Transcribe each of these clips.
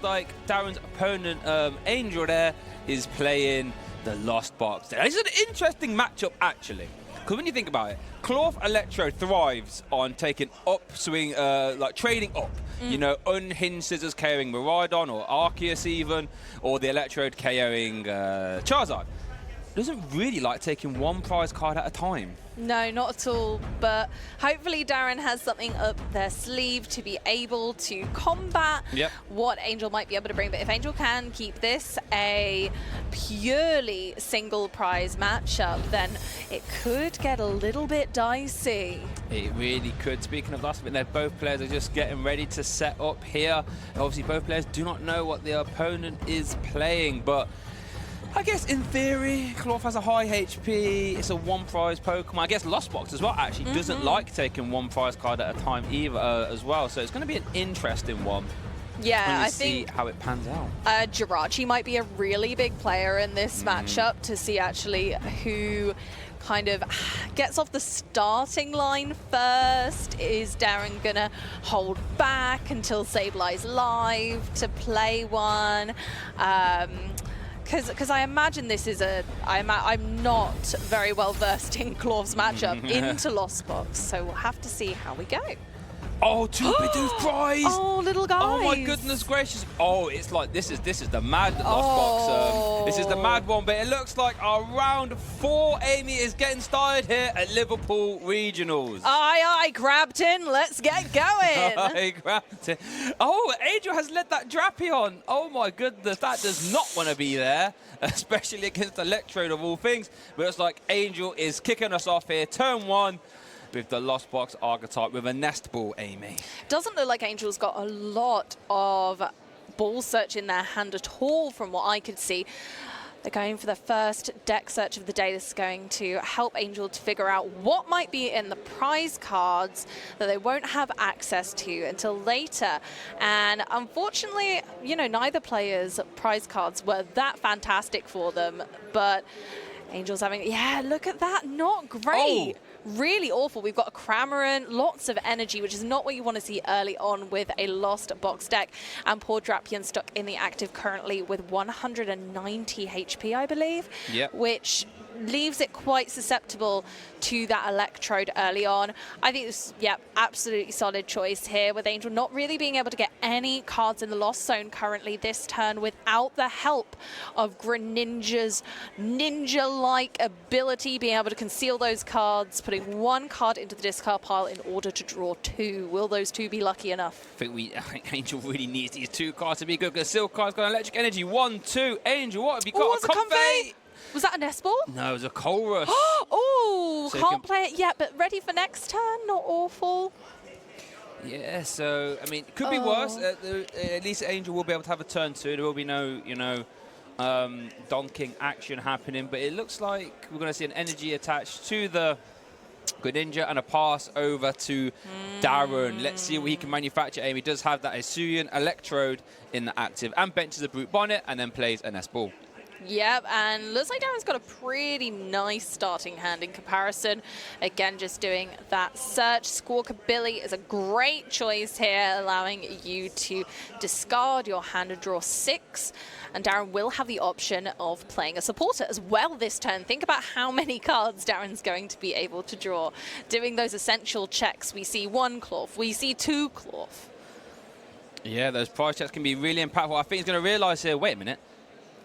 Like Darren's opponent, Angel there, is playing the Lost Box. It's an interesting matchup, actually. Because when you think about it, Cloth Electro thrives on taking upswing, like trading up. You know, Unhinged Scissors KOing Miraidon or Arceus even, or the Electrode KOing Charizard. Doesn't really like taking one prize card at a time. No, not at all. But hopefully Darren has something up their sleeve to be able to combat what Angel might be able to bring. But if Angel can keep this a purely single prize matchup, then it could get a little bit dicey. It really could. Speaking of last bit, both players are just getting ready to set up here. Obviously, both players do not know what their opponent is playing, but I guess in theory, Cloth has a high HP, it's a one prize Pokemon. I guess Lost Box as well actually doesn't like taking one prize card at a time either as well. So it's going to be an interesting one. Yeah, I see think how it pans out. Jirachi might be a really big player in this matchup to see actually who kind of gets off the starting line first. Is Darren gonna hold back until Sableye live to play one? Because I imagine this is I'm not very well versed in Cloth's matchup into Lost Box, so we'll have to see how we go. Oh, two Bidoof prize! Oh, little guys! Oh my goodness gracious! Oh, it's like this is the mad Lost Box. This is the mad one, but it looks like our round 4, Amy, is getting started here at Liverpool Regionals. Aye, Grabton, let's get going! Aye, Grabton. Oh, Angel has led that Drapion. Oh my goodness, that does not want to be there, especially against Electrode of all things. But it's like Angel is kicking us off here, turn 1. With the Lost Box archetype with a Nest Ball, Amy. Doesn't look like Angel's got a lot of ball search in their hand at all from what I could see. They're going for the first deck search of the day. This is going to help Angel to figure out what might be in the prize cards that they won't have access to until later. And unfortunately, you know, neither player's prize cards were that fantastic for them, but Angel's having, yeah, look at that, not great. Oh. Really awful. We've got a Cramorant, lots of energy, which is not what you want to see early on with a Lost Box deck. And poor Drapion stuck in the active currently with 190 HP, I believe, which leaves it quite susceptible to that Electrode early on. I think this, absolutely solid choice here with Angel not really being able to get any cards in the Lost Zone currently this turn without the help of Greninja's ninja-like ability, being able to conceal those cards, putting one card into the discard pile in order to draw 2. Will those 2 be lucky enough? I think Angel really needs these 2 cards to be good, because Silk card's got electric energy. 1, 2. Angel, what have you got? A Convey! Was that a Nest Ball? No, it was a Colress. Oh, so can't play it yet, but ready for next turn. Not awful. Yeah, so, I mean, it could be worse. At least Angel will be able to have a turn 2. There will be no, you know, donking action happening, but it looks like we're going to see an energy attached to the Greninja and a pass over to Darren. Let's see what he can manufacture. Amy does have that Hisuian Electrode in the active and benches a Brute Bonnet and then plays a Nest Ball. Yep, and looks like Darren's got a pretty nice starting hand in comparison. Again, just doing that search. Squawkabilly is a great choice here, allowing you to discard your hand and draw 6. And Darren will have the option of playing a supporter as well this turn. Think about how many cards Darren's going to be able to draw. Doing those essential checks, we see 1 Cloth, we see 2 Cloth. Yeah, those prize checks can be really impactful. I think he's going to realize here, wait a minute,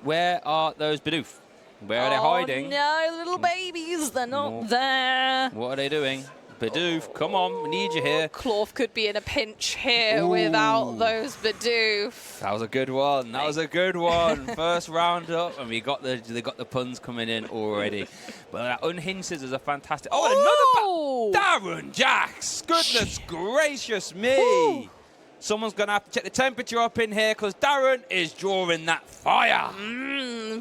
where are those Bidoof? Where are they hiding? No, little babies, they're not there. What are they doing? Bidoof, come on, we need you here. Cloth could be in a pinch here without those Bidoof. That was a good one. That was a good one. First round up, and they got the puns coming in already. But that Unhinged Scissors are fantastic. Oh, another Darren Jax. Goodness gracious me. Ooh. Someone's going to have to check the temperature up in here because Darren is drawing that fire.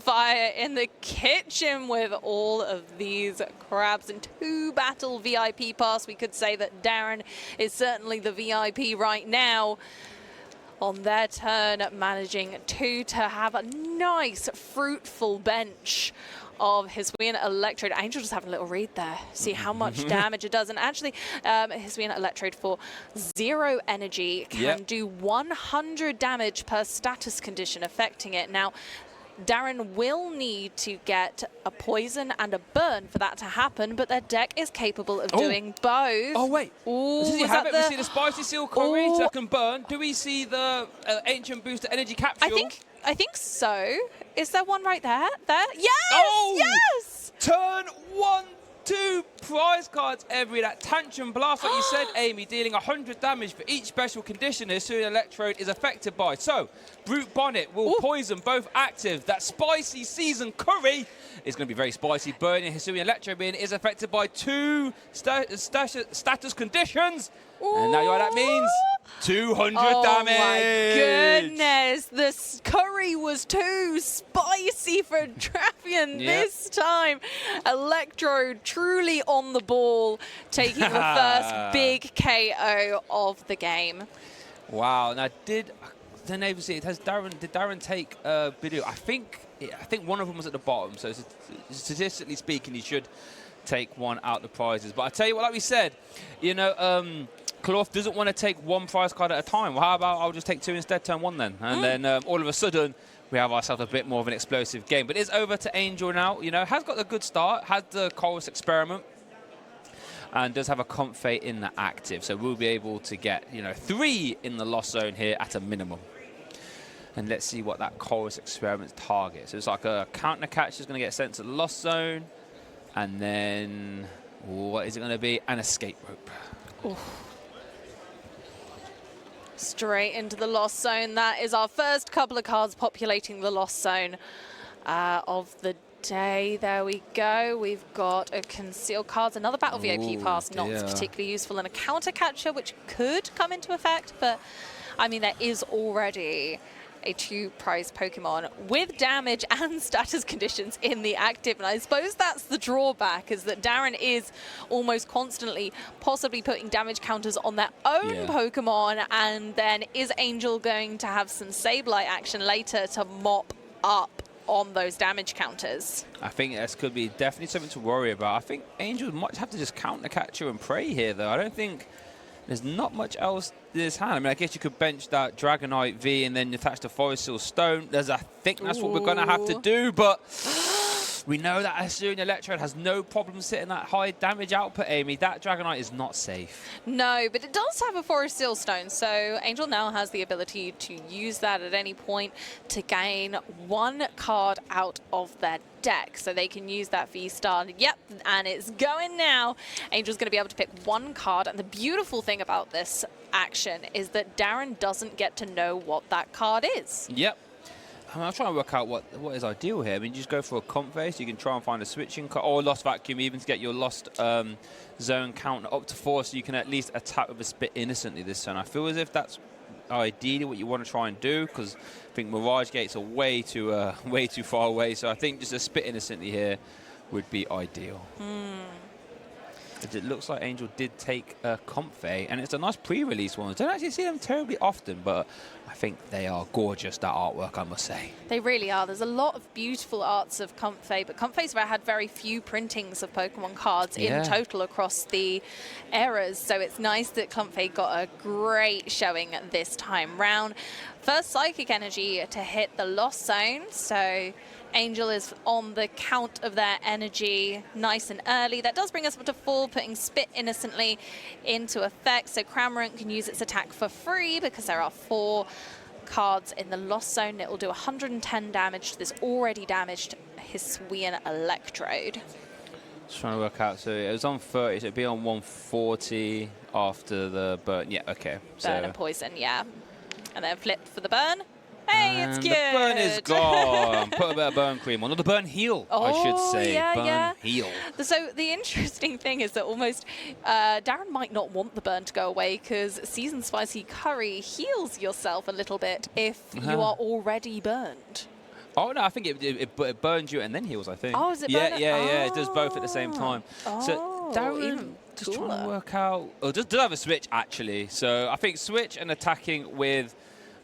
Fire in the kitchen with all of these crabs and 2 battle VIP pass. We could say that Darren is certainly the VIP right now. On their turn, managing to have a nice, fruitful bench of Hisuian Electrode. Angel just having a little read there, see how much damage it does. And actually, Hisuian Electrode for 0 energy can do 100 damage per status condition affecting it. Now, Darren will need to get a poison and a burn for that to happen, but their deck is capable of doing both. Oh, wait. Ooh, does he have it? We see the Spicy Seal Curry, that can burn. Do we see the Ancient Booster Energy Capsule? I think so. Is there one right there? There? Yes! Oh! Yes! Turn 1, 2 prize cards every. That Tantrum Blast, like you said, Amy, dealing 100 damage for each special condition Hisuian Electrode is affected by. So, Brute Bonnet will poison both active. That Spicy Seasoned Curry is going to be very spicy. Burning Hisuian Electrode being is affected by 2 status conditions. And now you know what that means? 200 damage. Oh my goodness. The curry was too spicy for Dravian this time. Electrode truly on the ball, taking the first big KO of the game. Wow. Now, did Darren take a video? I think one of them was at the bottom. So statistically speaking, he should take one out the prizes. But I tell you what, like we said, you know, Cloth doesn't want to take 1 prize card at a time. Well, how about I'll just take 2 instead, turn 1 then? And then all of a sudden, we have ourselves a bit more of an explosive game. But it's over to Angel now. You know, has got a good start, has the Chorus Experiment, and does have a Comfey in the active. So we'll be able to get, you know, 3 in the Lost Zone here at a minimum. And let's see what that Chorus Experiment targets. So it's like a Counter Catch is going to get sent to the Lost Zone. And then, what is it going to be? An Escape Rope. Oof. Straight into the Lost Zone. That is our first couple of cards populating the Lost Zone of the day. There we go. We've got a Conceal Cards, another Battle VIP Pass, not particularly useful, and a Counter Catcher, which could come into effect, but I mean, there is already a 2 prize Pokemon with damage and status conditions in the active. And I suppose that's the drawback, is that Darren is almost constantly possibly putting damage counters on their own Pokemon. And then is Angel going to have some Sableye action later to mop up on those damage counters? I think this could be definitely something to worry about. I think Angel might have to just counter catcher and pray here, though. I don't think there's not much else in his hand. I mean, I guess you could bench that Dragonite V and then attach the Forest Seal Stone. I think that's what we're going to have to do, but we know that Hisuian Electrode has no problem sitting that high damage output, Amy. That Dragonite is not safe. No, but it does have a Forest Seal Stone, so Angel now has the ability to use that at any point to gain 1 card out of their deck, so they can use that V-Star. Yep, and it's going now. Angel's going to be able to pick 1 card, and the beautiful thing about this action is that Darren doesn't get to know what that card is. Yep. I'm trying to work out what is ideal here. I mean, you just go for a comp phase. You can try and find a switching card, or Lost Vacuum even, to get your Lost Zone count up to 4, so you can at least attack with a Spit innocently this turn. I feel as if that's ideally what you want to try and do, because I think Mirage Gates are way too far away. So I think just a Spit innocently here would be ideal. It looks like Angel did take a Comfey, and it's a nice pre-release one. I don't actually see them terribly often, but I think they are gorgeous, that artwork, I must say. They really are. There's a lot of beautiful arts of Comfey, but Comfey's had very few printings of Pokemon cards in total across the eras, so it's nice that Comfey got a great showing this time round. First Psychic Energy to hit the Lost Zone, so Angel is on the count of their energy nice and early. That does bring us up to 4, putting Spit innocently into effect. So Cramorant can use its attack for free because there are 4 cards in the Lost Zone. It will do 110 damage to this already damaged Hisuian Electrode. Just trying to work out. So it was on 30, so it'd be on 140 after the burn. Yeah, okay. Burn and poison, yeah. And then flipped for the burn. Hey, it's good. The burn is gone. Put a bit of burn cream on. Or the burn heal, I should say. Burn heal. So the interesting thing is that almost Darren might not want the burn to go away, because Seasoned Spicy Curry heals yourself a little bit if you are already burned. Oh, no, I think it burns you and then heals, I think. Oh, is it burn? Yeah, it does both at the same time. So Darren just trying to work out... Oh, does have a switch, actually. So I think switch and attacking with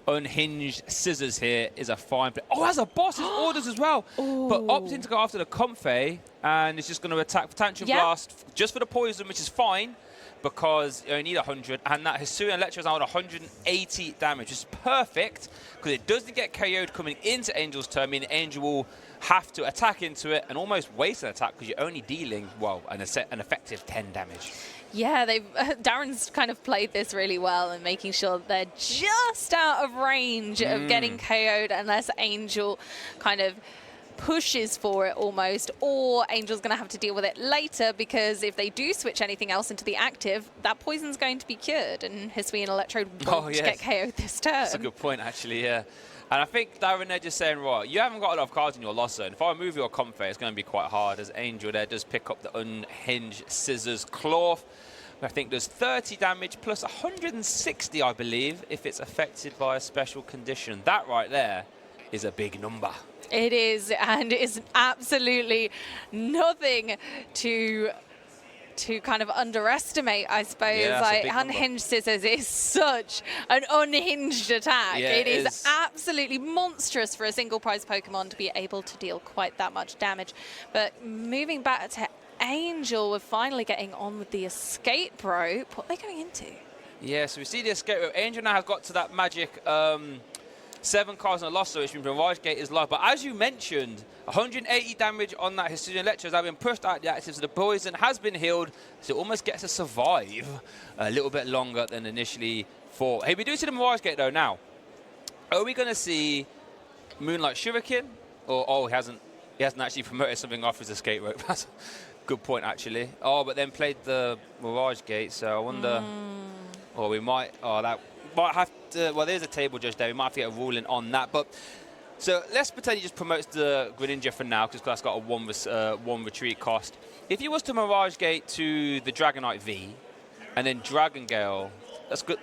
Unhinged Scissors here is a fine play. Oh, has a boss's orders as well. Ooh. But opting to go after the Comfey, and it's just going to attack Tantrum Blast just for the poison, which is fine because you only need 100. And that Hisuian Electro is now on 180 damage, which is perfect because it doesn't get KO'd coming into Angel's turn, meaning Angel will have to attack into it and almost waste an attack because you're only dealing, well, an effective 10 damage. Yeah, Darren's kind of played this really well and making sure they're just out of range of getting KO'd unless Angel kind of pushes for it almost, or Angel's going to have to deal with it later because if they do switch anything else into the active, that poison's going to be cured and Hisuian Electrode won't get KO'd this turn. That's a good point, actually, yeah. And I think Darren, they're just saying, right, you haven't got a lot of cards in your loss zone. If I remove your Comfey, it's going to be quite hard, as Angel there does pick up the Unhinged Scissors Claw. I think does 30 damage plus 160, I believe, if it's affected by a special condition. That right there is a big number. It is, and it's absolutely nothing to kind of underestimate, I suppose. Yeah, like Unhinged Scissors is such an unhinged attack. Yeah, it is absolutely monstrous for a single prize Pokemon to be able to deal quite that much damage. But moving back to Angel, we're finally getting on with the escape rope. What are they going into? Yeah, so we see the escape rope. Angel now has got to that magic 7 cards in a loss, so which means Mirage Gate is live. But as you mentioned, 180 damage on that Hisuian Electro has been pushed out the active, so the poison has been healed, so it almost gets to survive a little bit longer than initially thought. Hey, we do see the Mirage Gate though now. Are we going to see Moonlight Shuriken? Or, oh, he hasn't actually promoted something off his escape rope. That's a good point, actually. Oh, but then played the Mirage Gate, so I wonder... Or we might... Oh, that... Might have to, well, there's a table judge there. We might have to get a ruling on that. But so let's pretend he just promotes the Greninja for now because that's got a one retreat cost. If he was to Mirage Gate to the Dragonite V and then Dragon Gale,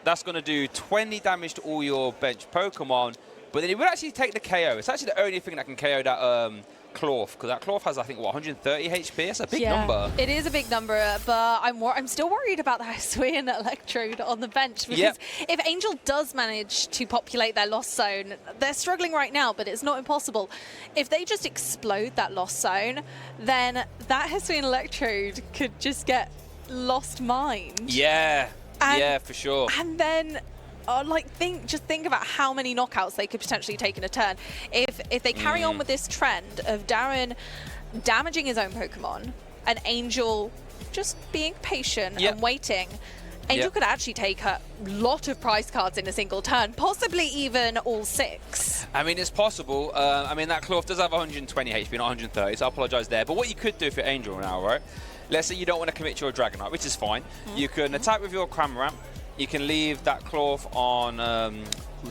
that's going to do 20 damage to all your bench Pokemon. But then he would actually take the KO. It's actually the only thing that can KO that Cloth, because that Cloth has, I think, what, 130 HP? That's a big number. It is a big number, but I'm still worried about the Hisuian Electrode on the bench because if Angel does manage to populate their lost zone, they're struggling right now, but it's not impossible. If they just explode that lost zone, then that Hisuian Electrode could just get lost mind. Yeah, yeah, for sure. And then... just think about how many knockouts they could potentially take in a turn. If they carry on with this trend of Darren damaging his own Pokemon and Angel just being patient and waiting, Angel could actually take a lot of prize cards in a single turn, possibly even all 6. I mean, it's possible. I mean, that Cloth does have 120 HP, not 130, so I apologise there. But what you could do for Angel now, right? Let's say you don't want to commit to your Dragonite, which is fine. You can attack with your Cramorant. You can leave that Cloth on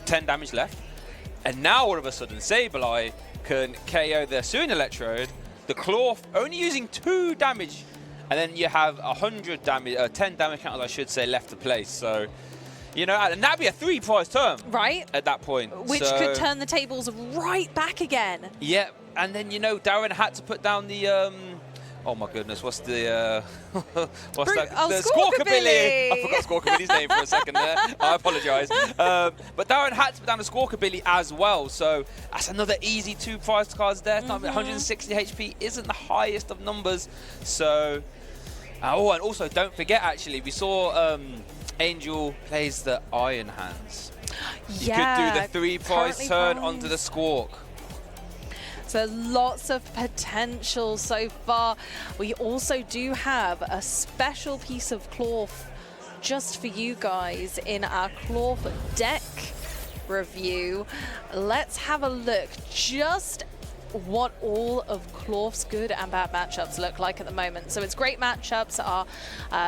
10 damage left. And now, all of a sudden, Sableye can KO the Hisuian Electrode, the Cloth only using 2 damage. And then you have 100 damage, 10 damage counters, I should say, left to place. So, you know, and that'd be a 3-prize turn. Right. At that point. Which could turn the tables right back again. Yeah. And then, you know, Darren had to put down the... oh my goodness, what's the what's that? Oh, the Squawkabilly! I forgot Squawkabilly's name for a second there. I apologise. But Darren had to put down the Squawkabilly as well, so that's another easy 2 prize cards there. 160 HP isn't the highest of numbers, so. Oh, and also don't forget, actually, we saw Angel plays the Iron Hands. You could do the 3 prize turn onto the Squawk. So lots of potential so far. We also do have a special piece of cloth just for you guys in our cloth deck review. Let's have a look just what all of Cloth's good and bad matchups look like at the moment. So its great matchups are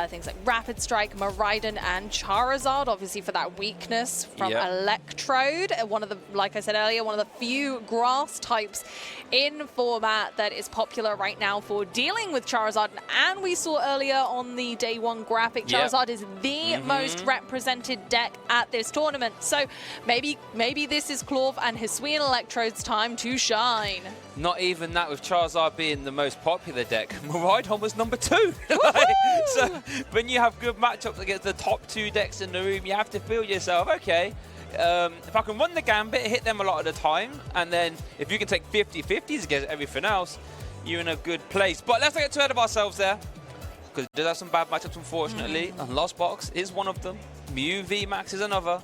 things like Rapid Strike, Miraidon, and Charizard, obviously for that weakness from Electrode. One of the, like I said earlier, one of the few grass types in format that is popular right now for dealing with Charizard. And we saw earlier on the day 1 graphic, Charizard is the most represented deck at this tournament. So maybe this is Cloth and Hisuian Electrode's time to shine. Not even that, with Charizard being the most popular deck. Miraidon was number 2. So when you have good matchups against the top 2 decks in the room, you have to feel yourself, okay, if I can run the gambit, hit them a lot of the time, and then if you can take 50-50s against everything else, you're in a good place. But let's not get too ahead of ourselves there, because it does have some bad matchups, unfortunately. And Lost Box is one of them. Mew VMAX is another.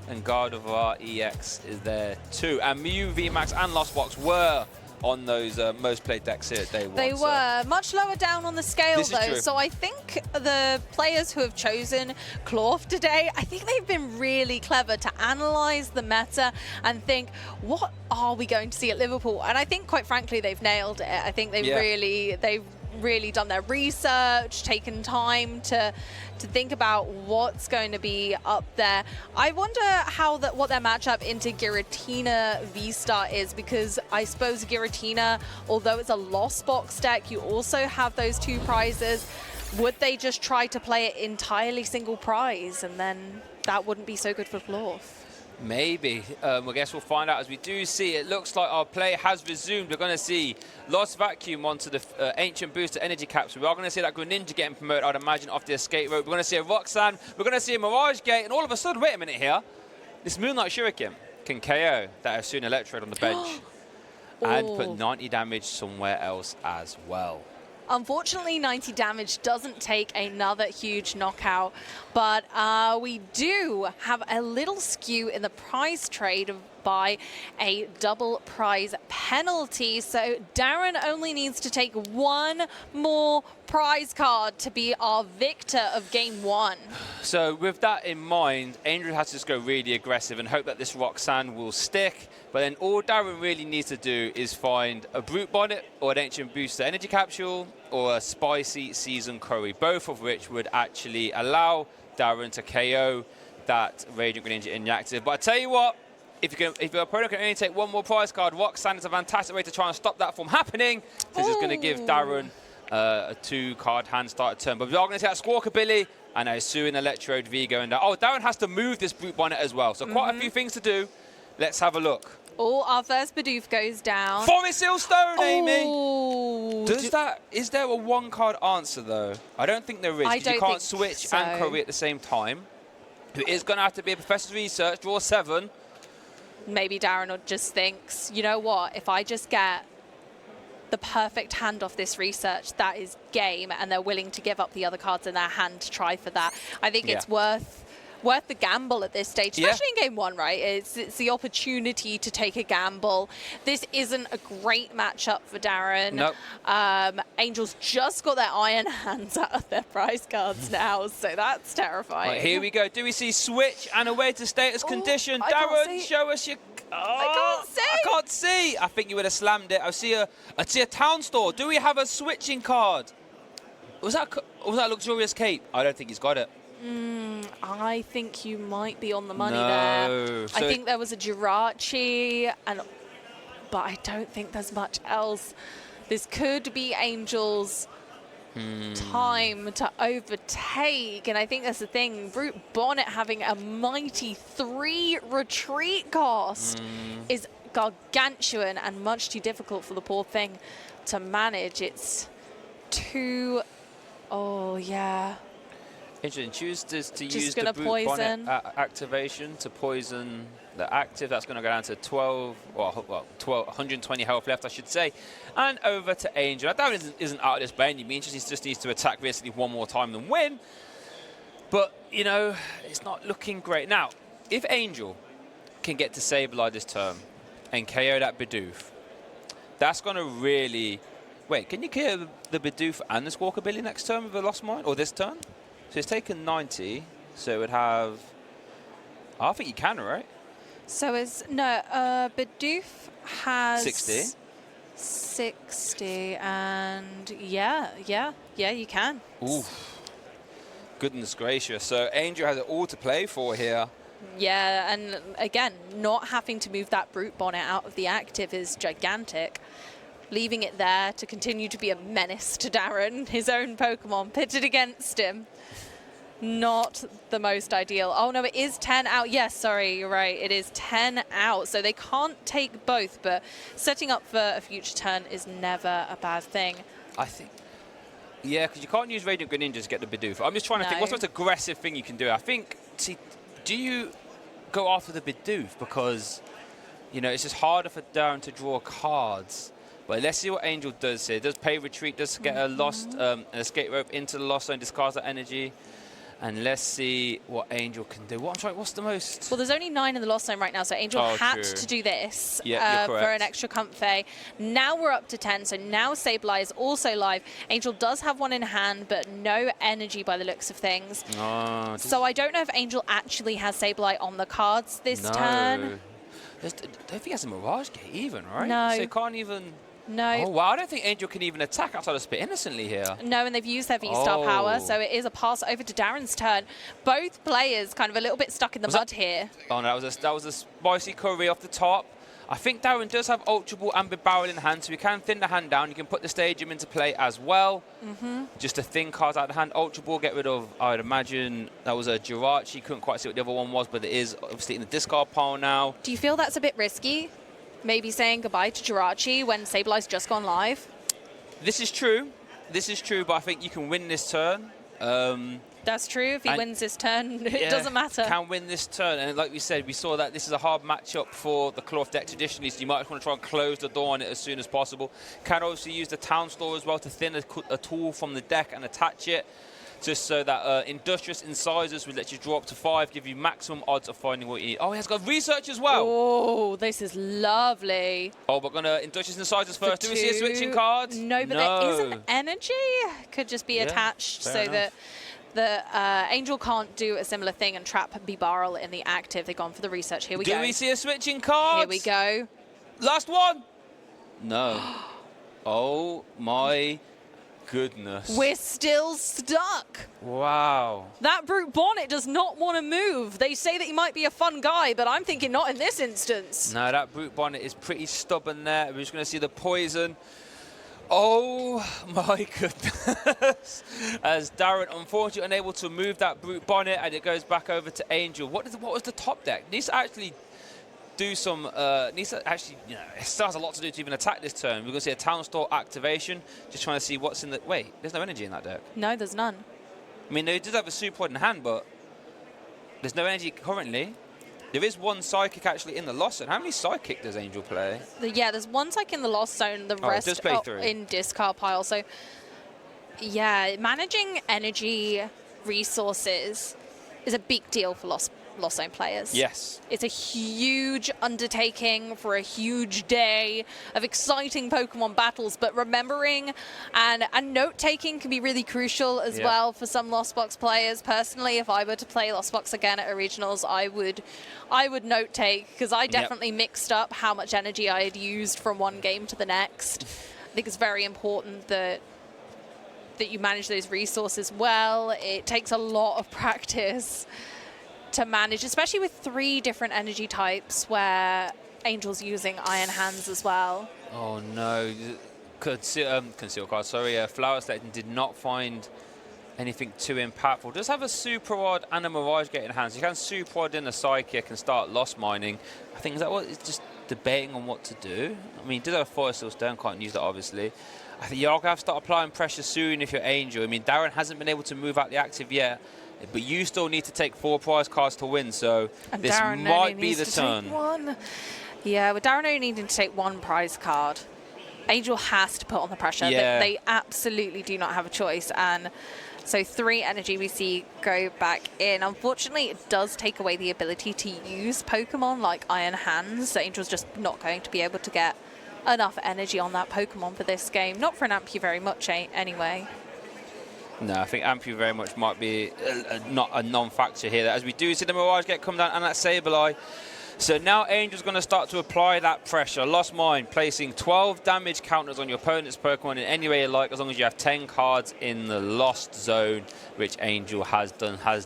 And Gardevoir EX is there too. And Mew VMAX and Lost Box were on those most played decks here at day one. They were much lower down on the scale, though. True. So I think the players who have chosen Clorf today, I think they've been really clever to analyze the meta and think, what are we going to see at Liverpool? And I think, quite frankly, they've nailed it. I think they've really done their research, taken time to think about what's going to be up there. I wonder what their matchup into Giratina V-Star is, because I suppose Giratina, although it's a Lost Box deck, you also have those two prizes. Would they just try to play it entirely single prize, and then that wouldn't be so good for Clorf? Maybe. I guess we'll find out as we do see. It looks like our play has resumed. We're going to see Lost Vacuum onto the Ancient Booster Energy Capsule. We are going to see that Greninja getting promoted, I'd imagine, off the escape rope. We're going to see a Roxanne. We're going to see a Mirage Gate. And all of a sudden, wait a minute here. This Moonlight Shuriken can KO that Asuna Electrode on the bench and put 90 damage somewhere else as well. Unfortunately, 90 damage doesn't take another huge knockout, but we do have a little skew in the prize trade by a double prize penalty. So Darren only needs to take one more prize card to be our victor of game one. So with that in mind, Angel has to just go really aggressive and hope that this Roxanne will stick. But then all Darren really needs to do is find a Brute Bonnet or an Ancient Booster Energy Capsule or a Spicy Seasoned Curry, both of which would actually allow Darren to KO that Radiant Greninja in the active. But I tell you what, if your opponent can only take one more prize card, Roxanne is a fantastic way to try and stop that from happening. This is going to give Darren a 2-card hand start turn. But we are going to see that Squawkabilly and a Hisuian Electrode V going down. Oh, Darren has to move this Brute Bonnet as well. So quite a few things to do. Let's have a look. Oh, our first Bidoof goes down. Forest Hill Stone, Amy! Is there a 1-card answer, though? I don't think there is, because you can't switch and Curry at the same time. It is going to have to be a Professor's Research, draw 7. Maybe Darren just thinks, you know what, if I just get the perfect hand off this research, that is game, and they're willing to give up the other cards in their hand to try for that. I think it's worth the gamble at this stage, especially in game one, right? It's the opportunity to take a gamble. This isn't a great matchup for Darren. Nope. Angels just got their iron hands out of their prize cards now, so that's terrifying. Right, here we go. Do we see switch and away to status condition? Darren, show us your... I can't see. I think you would have slammed it. I see a town store. Do we have a switching card? Was that Luxurious Cape? I don't think he's got it. I think you might be on the money there. So I think there was a Jirachi, but I don't think there's much else. This could be Angel's time to overtake, and I think that's the thing. Brute Bonnet having a mighty 3 retreat cost is gargantuan and much too difficult for the poor thing to manage. It's too... Oh, yeah. Interesting. Chooses to Just use the Brute poison. Bonnet activation to poison the active. That's going to go down to 120 health left, I should say. And over to Angel. That isn't out of this by any means. He just needs to attack basically one more time and win. But, you know, it's not looking great. Now, if Angel can get to Sableye this turn and KO that Bidoof, that's going to really... Wait, can you KO the Bidoof and the Squawkabilly next turn with a Lost Mine? Or this turn? So it's taken 90, so it would have... I think you can, right? So it's... No, Bidoof has... 60. 60, and yeah, you can. Ooh. Goodness gracious. So Angel has it all to play for here. Yeah, and again, not having to move that Brute Bonnet out of the active is gigantic. Leaving it there to continue to be a menace to Darren, his own Pokemon pitted against him. Not the most ideal. Oh no, it is 10 out. Yes, sorry, you're right. It is 10 out. So they can't take both, but setting up for a future turn is never a bad thing. I think, yeah, because you can't use Radiant Greninja to get the Bidoof. I'm just trying to think, what's the most aggressive thing you can do? I think, see, do you go after the Bidoof because, you know, it's just harder for Darren to draw cards. But let's see what Angel does here. Does pay retreat, does get a lost an escape rope into the lost zone, discards that energy. And let's see what Angel can do. What's the most? Well, there's only 9 in the lost zone right now, so Angel had to do this for an extra comfy. Now we're up to 10, so now Sableye is also live. Angel does have 1 in hand, but no energy by the looks of things. Oh, so I don't know if Angel actually has Sableye on the cards this turn. I don't think he has a Mirage Gate even, right? No. So he can't even... No. Oh, wow. I don't think Angel can even attack outside of Spit innocently here. No, and they've used their V-Star power, so it is a pass over to Darren's turn. Both players kind of a little bit stuck in the mud here. Oh, no, that was a spicy curry off the top. I think Darren does have Ultra Ball and Big Barrel in hand, so he can thin the hand down. You can put the Stadium into play as well. Just to thin cards out of the hand. Ultra Ball, get rid of, I would imagine, that was a Jirachi. Couldn't quite see what the other one was, but it is obviously in the discard pile now. Do you feel that's a bit risky? Maybe saying goodbye to Jirachi when Sableye's just gone live? This is true. This is true, but I think you can win this turn. That's true. If he wins this turn, it doesn't matter. Can win this turn. And like we said, we saw that this is a hard matchup for the Cloth deck traditionally, so you might want to try and close the door on it as soon as possible. Can obviously use the Town Store as well to thin a tool from the deck and attach it, just so that Industrious Incisors would let you draw up to 5, give you maximum odds of finding what you need. Oh, he has got Research as well. Oh, this is lovely. Oh, but gonna Industrious Incisors first. Do we see a switching card? No, but there is an energy. Could just be attached so that the Angel can't do a similar thing and trap Bibarl in the active. They've gone for the Research. Here we go. Do we see a switching card? Here we go. Last one. No. Oh my goodness. We're still stuck. Wow. That Brute Bonnet does not want to move. They say that he might be a fun guy, but I'm thinking not in this instance. No, that Brute Bonnet is pretty stubborn there. We're just going to see the poison. Oh my goodness. As Darren, unfortunately, unable to move that Brute Bonnet, and it goes back over to Angel. What was the top deck? Needs to actually do some, you know, it still has a lot to do to even attack this turn. We're going to see a Town Store activation, just trying to see what's in the, wait, there's no energy in that deck. No, there's none. I mean, they did have a Super Rod in hand, but there's no energy currently. There is 1 Psychic actually in the Lost Zone. How many Psychic does Angel play? Yeah, there's 1 Psychic in the Lost Zone, the rest in discard pile. So, yeah, managing energy resources is a big deal for Lost Zone players. Yes. It's a huge undertaking for a huge day of exciting Pokemon battles, but remembering and note-taking can be really crucial as well for some Lost Box players. Personally, if I were to play Lost Box again at a Regionals, I would note-take, because I definitely mixed up how much energy I had used from one game to the next. I think it's very important that you manage those resources well. It takes a lot of practice to manage, especially with 3 different energy types where Angel's using Iron Hands as well. Oh no, conceal card, sorry, Flower Selecting did not find anything too impactful. Does have a Super Rod and a Mirage Gate in hand, so you can Super Rod in a Psychic and start Lost Mining. I think, is that what, it's just debating on what to do? I mean, did have a Forest Steel Stone, can't use that obviously. I think you're going to have to start applying pressure soon if you're Angel. I mean, Darren hasn't been able to move out the active yet, but you still need to take 4 prize cards to win, so and this Darren might be the turn. Yeah, with Darren only needing to take 1 prize card, Angel has to put on the pressure. Yeah. They absolutely do not have a choice, and so 3 energy we see go back in. Unfortunately, it does take away the ability to use Pokemon like Iron Hands, so Angel's just not going to be able to get enough energy on that Pokemon for this game. Not for an Ampu very much anyway. No, I think Ampu very much might be not a non-factor here. As we do see the Mirage Gate come down and that Sableye. So now Angel's going to start to apply that pressure. Lost Mind, placing 12 damage counters on your opponent's Pokemon in any way you like, as long as you have 10 cards in the Lost Zone, which Angel has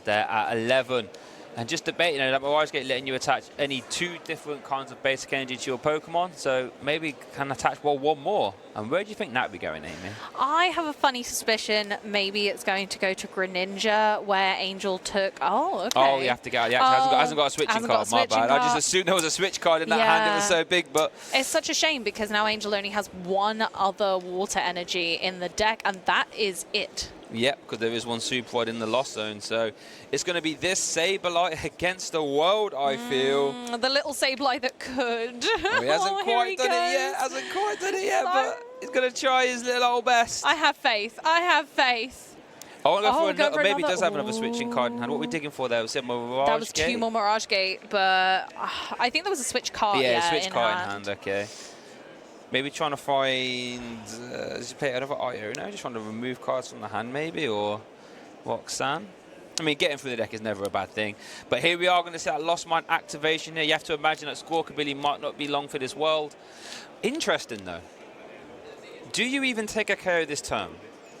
there at 11. And just debate, you know, that Mirage Gate letting you attach any 2 different kinds of basic energy to your Pokemon, so maybe can attach one more. And where do you think that would be going, Amy? I have a funny suspicion maybe it's going to go to Greninja, where Angel took... Oh, okay. Oh, you have to get out. He hasn't got a switching card, my bad. I just assumed there was a switch card in that hand. It was so big, but... It's such a shame, because now Angel only has 1 other water energy in the deck, and that is it. Yep, because there is one Super Rod in the lost zone. So it's going to be this Sableye against the world, I feel. The little Sableye that could. Well, he hasn't quite done it yet, but he's going to try his little old best. I have faith. I have faith. I want to go for another. Maybe he does have another switching card in hand. What are we digging for there? Was it Mirage Gate? That was 2 more Mirage Gate, but I think there was a switch card. Yeah, switch card in hand, okay. Maybe trying to find, does he play another Iono? Just trying to remove cards from the hand maybe, or Roxanne? I mean, getting through the deck is never a bad thing. But here we are going to see that Lost Mine activation here. You have to imagine that Squawkabilly might not be long for this world. Interesting though. Do you even take a KO this turn?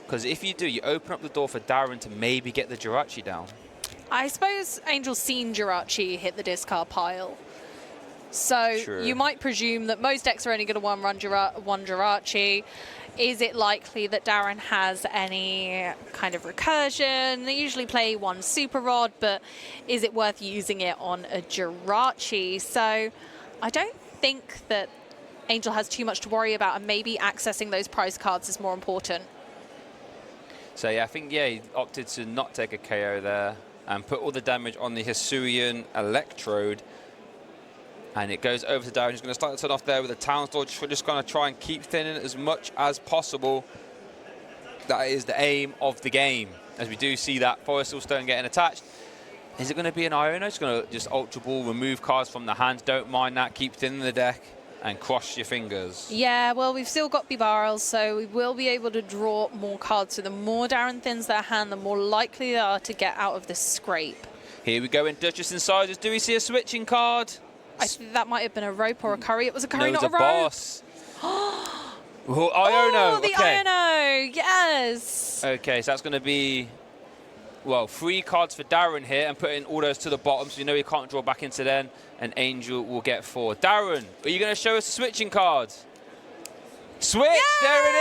Because if you do, you open up the door for Darren to maybe get the Jirachi down. I suppose Angel's seen Jirachi hit the discard pile. So you might presume that most decks are only going to one Jirachi. Is it likely that Darren has any kind of recursion? They usually play one Super Rod, but is it worth using it on a Jirachi? So I don't think that Angel has too much to worry about, and maybe accessing those prize cards is more important. So yeah, I think he opted to not take a KO there and put all the damage on the Hisuian Electrode. And it goes over to Darren. He's going to start the turn off there with a Town Store. Just going to try and keep thinning as much as possible. That is the aim of the game. As we do see that Forest Stone getting attached. Is it going to be an Iono? It's going to just Ultra Ball, remove cards from the hand. Don't mind that. Keep thinning the deck and cross your fingers. Yeah, well, we've still got Bibarels, so we will be able to draw more cards. So the more Darren thins their hand, the more likely they are to get out of this scrape. Here we go in Duchess Incisors. Do we see a switching card? I think that might have been a rope or a curry. It was a curry, not a rope. Boss. Iono. Oh, the okay. Iono, yes. Okay, so that's going to be, well, 3 cards for Darren here and putting all those to the bottom, so you know he can't draw back into them, and Angel will get 4. Darren, are you going to show us a switching card? Switch, yay! There it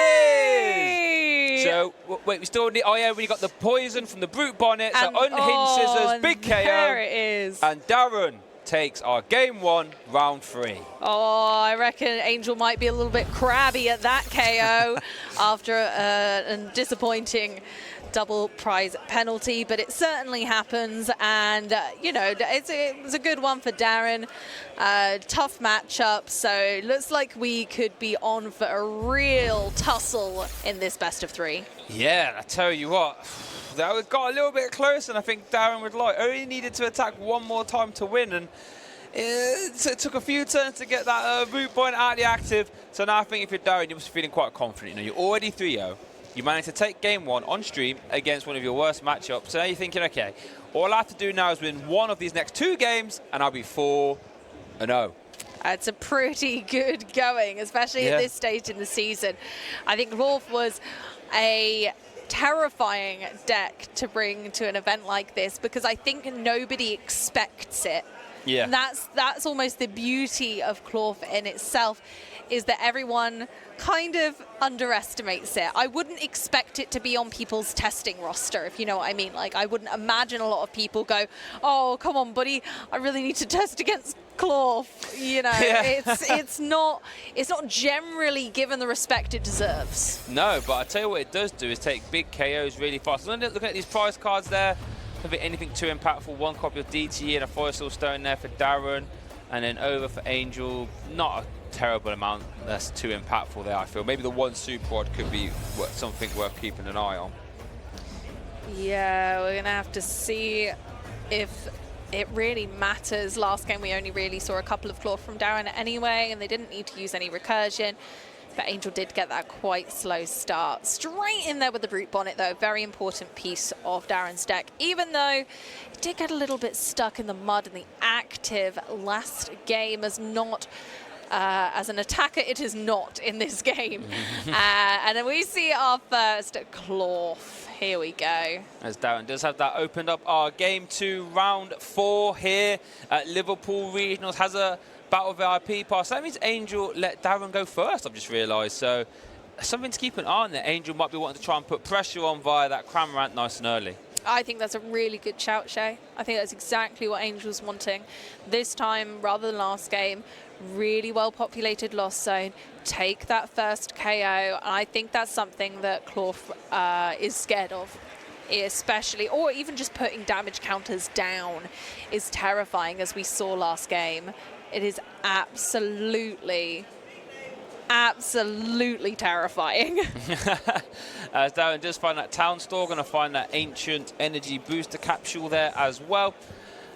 is! So, wait, we still need, oh yeah, we got the poison from the Brute Bonnet, so unhinged scissors, big KO. There it is. And Darren takes our game 1, round 3. Oh, I reckon Angel might be a little bit crabby at that KO after a disappointing double prize penalty, but it certainly happens, and you know, it was a good one for Darren. Tough matchup, so looks like we could be on for a real tussle in this best of 3. Yeah, I tell you what, that got a little bit close, and I think Darren would like. Only needed to attack one more time to win, and it took a few turns to get that root point out of the active. So now I think if you're Darren, you must be feeling quite confident. You know, you're already 3-0. You managed to take game 1 on stream against one of your worst matchups. So now you're thinking, okay, all I have to do now is win one of these next 2 games, and I'll be 4-0. It's a pretty good going, especially at this stage in the season. I think Rolf was a terrifying deck to bring to an event like this, because I think nobody expects it. Yeah. And that's almost the beauty of Clorf in itself, is that everyone kind of underestimates it. I wouldn't expect it to be on people's testing roster, if you know what I mean. Like, I wouldn't imagine a lot of people go, oh, come on, buddy, I really need to test against Clorf. You know, it's not generally given the respect it deserves. No, but I tell you what it does do is take big KOs really fast. Look at these prize cards there. If anything too impactful, 1 copy of DT and a Forest Stone there for Darren, and then over for Angel. Not a terrible amount that's too impactful there, I feel. Maybe the 1 Super Rod could be something worth keeping an eye on. Yeah, we're going to have to see if it really matters. Last game we only really saw a couple of claw from Darren anyway, and they didn't need to use any recursion. But Angel did get that quite slow start. Straight in there with the Brute Bonnet, though. Very important piece of Darren's deck, even though it did get a little bit stuck in the mud in the active last game. As an attacker, it is not in this game. And then we see our first Clorf. Here we go. As Darren does have that opened up our game 2, round 4 here at Liverpool Regionals. Has a Battle VIP pass. That means Angel let Darren go first, I've just realised. So something to keep an eye on there. Angel might be wanting to try and put pressure on via that Cramorant nice and early. I think that's a really good shout, Shay. I think that's exactly what Angel's wanting. This time, rather than last game, really well-populated Lost Zone. Take that first KO. And I think that's something that Clough is scared of. Especially, or even just putting damage counters down is terrifying, as we saw last game. It is absolutely terrifying. As Darren does find that town store, going to find that ancient energy booster capsule there as well.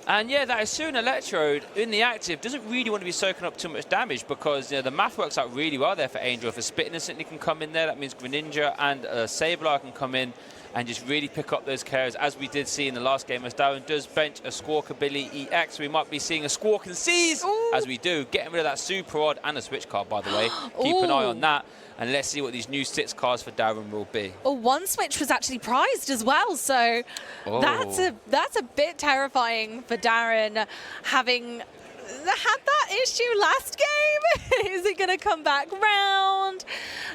And yeah, that Assurin Electrode in the active doesn't really want to be soaking up too much damage, because the math works out really well there for Angel. If a Spit Innocently can come in there, that means Greninja and Sableye can come in and just really pick up those carries, as we did see in the last game, as Darren does bench a Squawkabilly EX. We might be seeing a Squawk and Seize, as we do, getting rid of that Super Rod and a Switch card, by the way. Keep an eye on that, and let's see what these new 6 cards for Darren will be. One Switch was actually prized as well, so that's a bit terrifying for Darren, having had that issue last game. Is it going to come back round?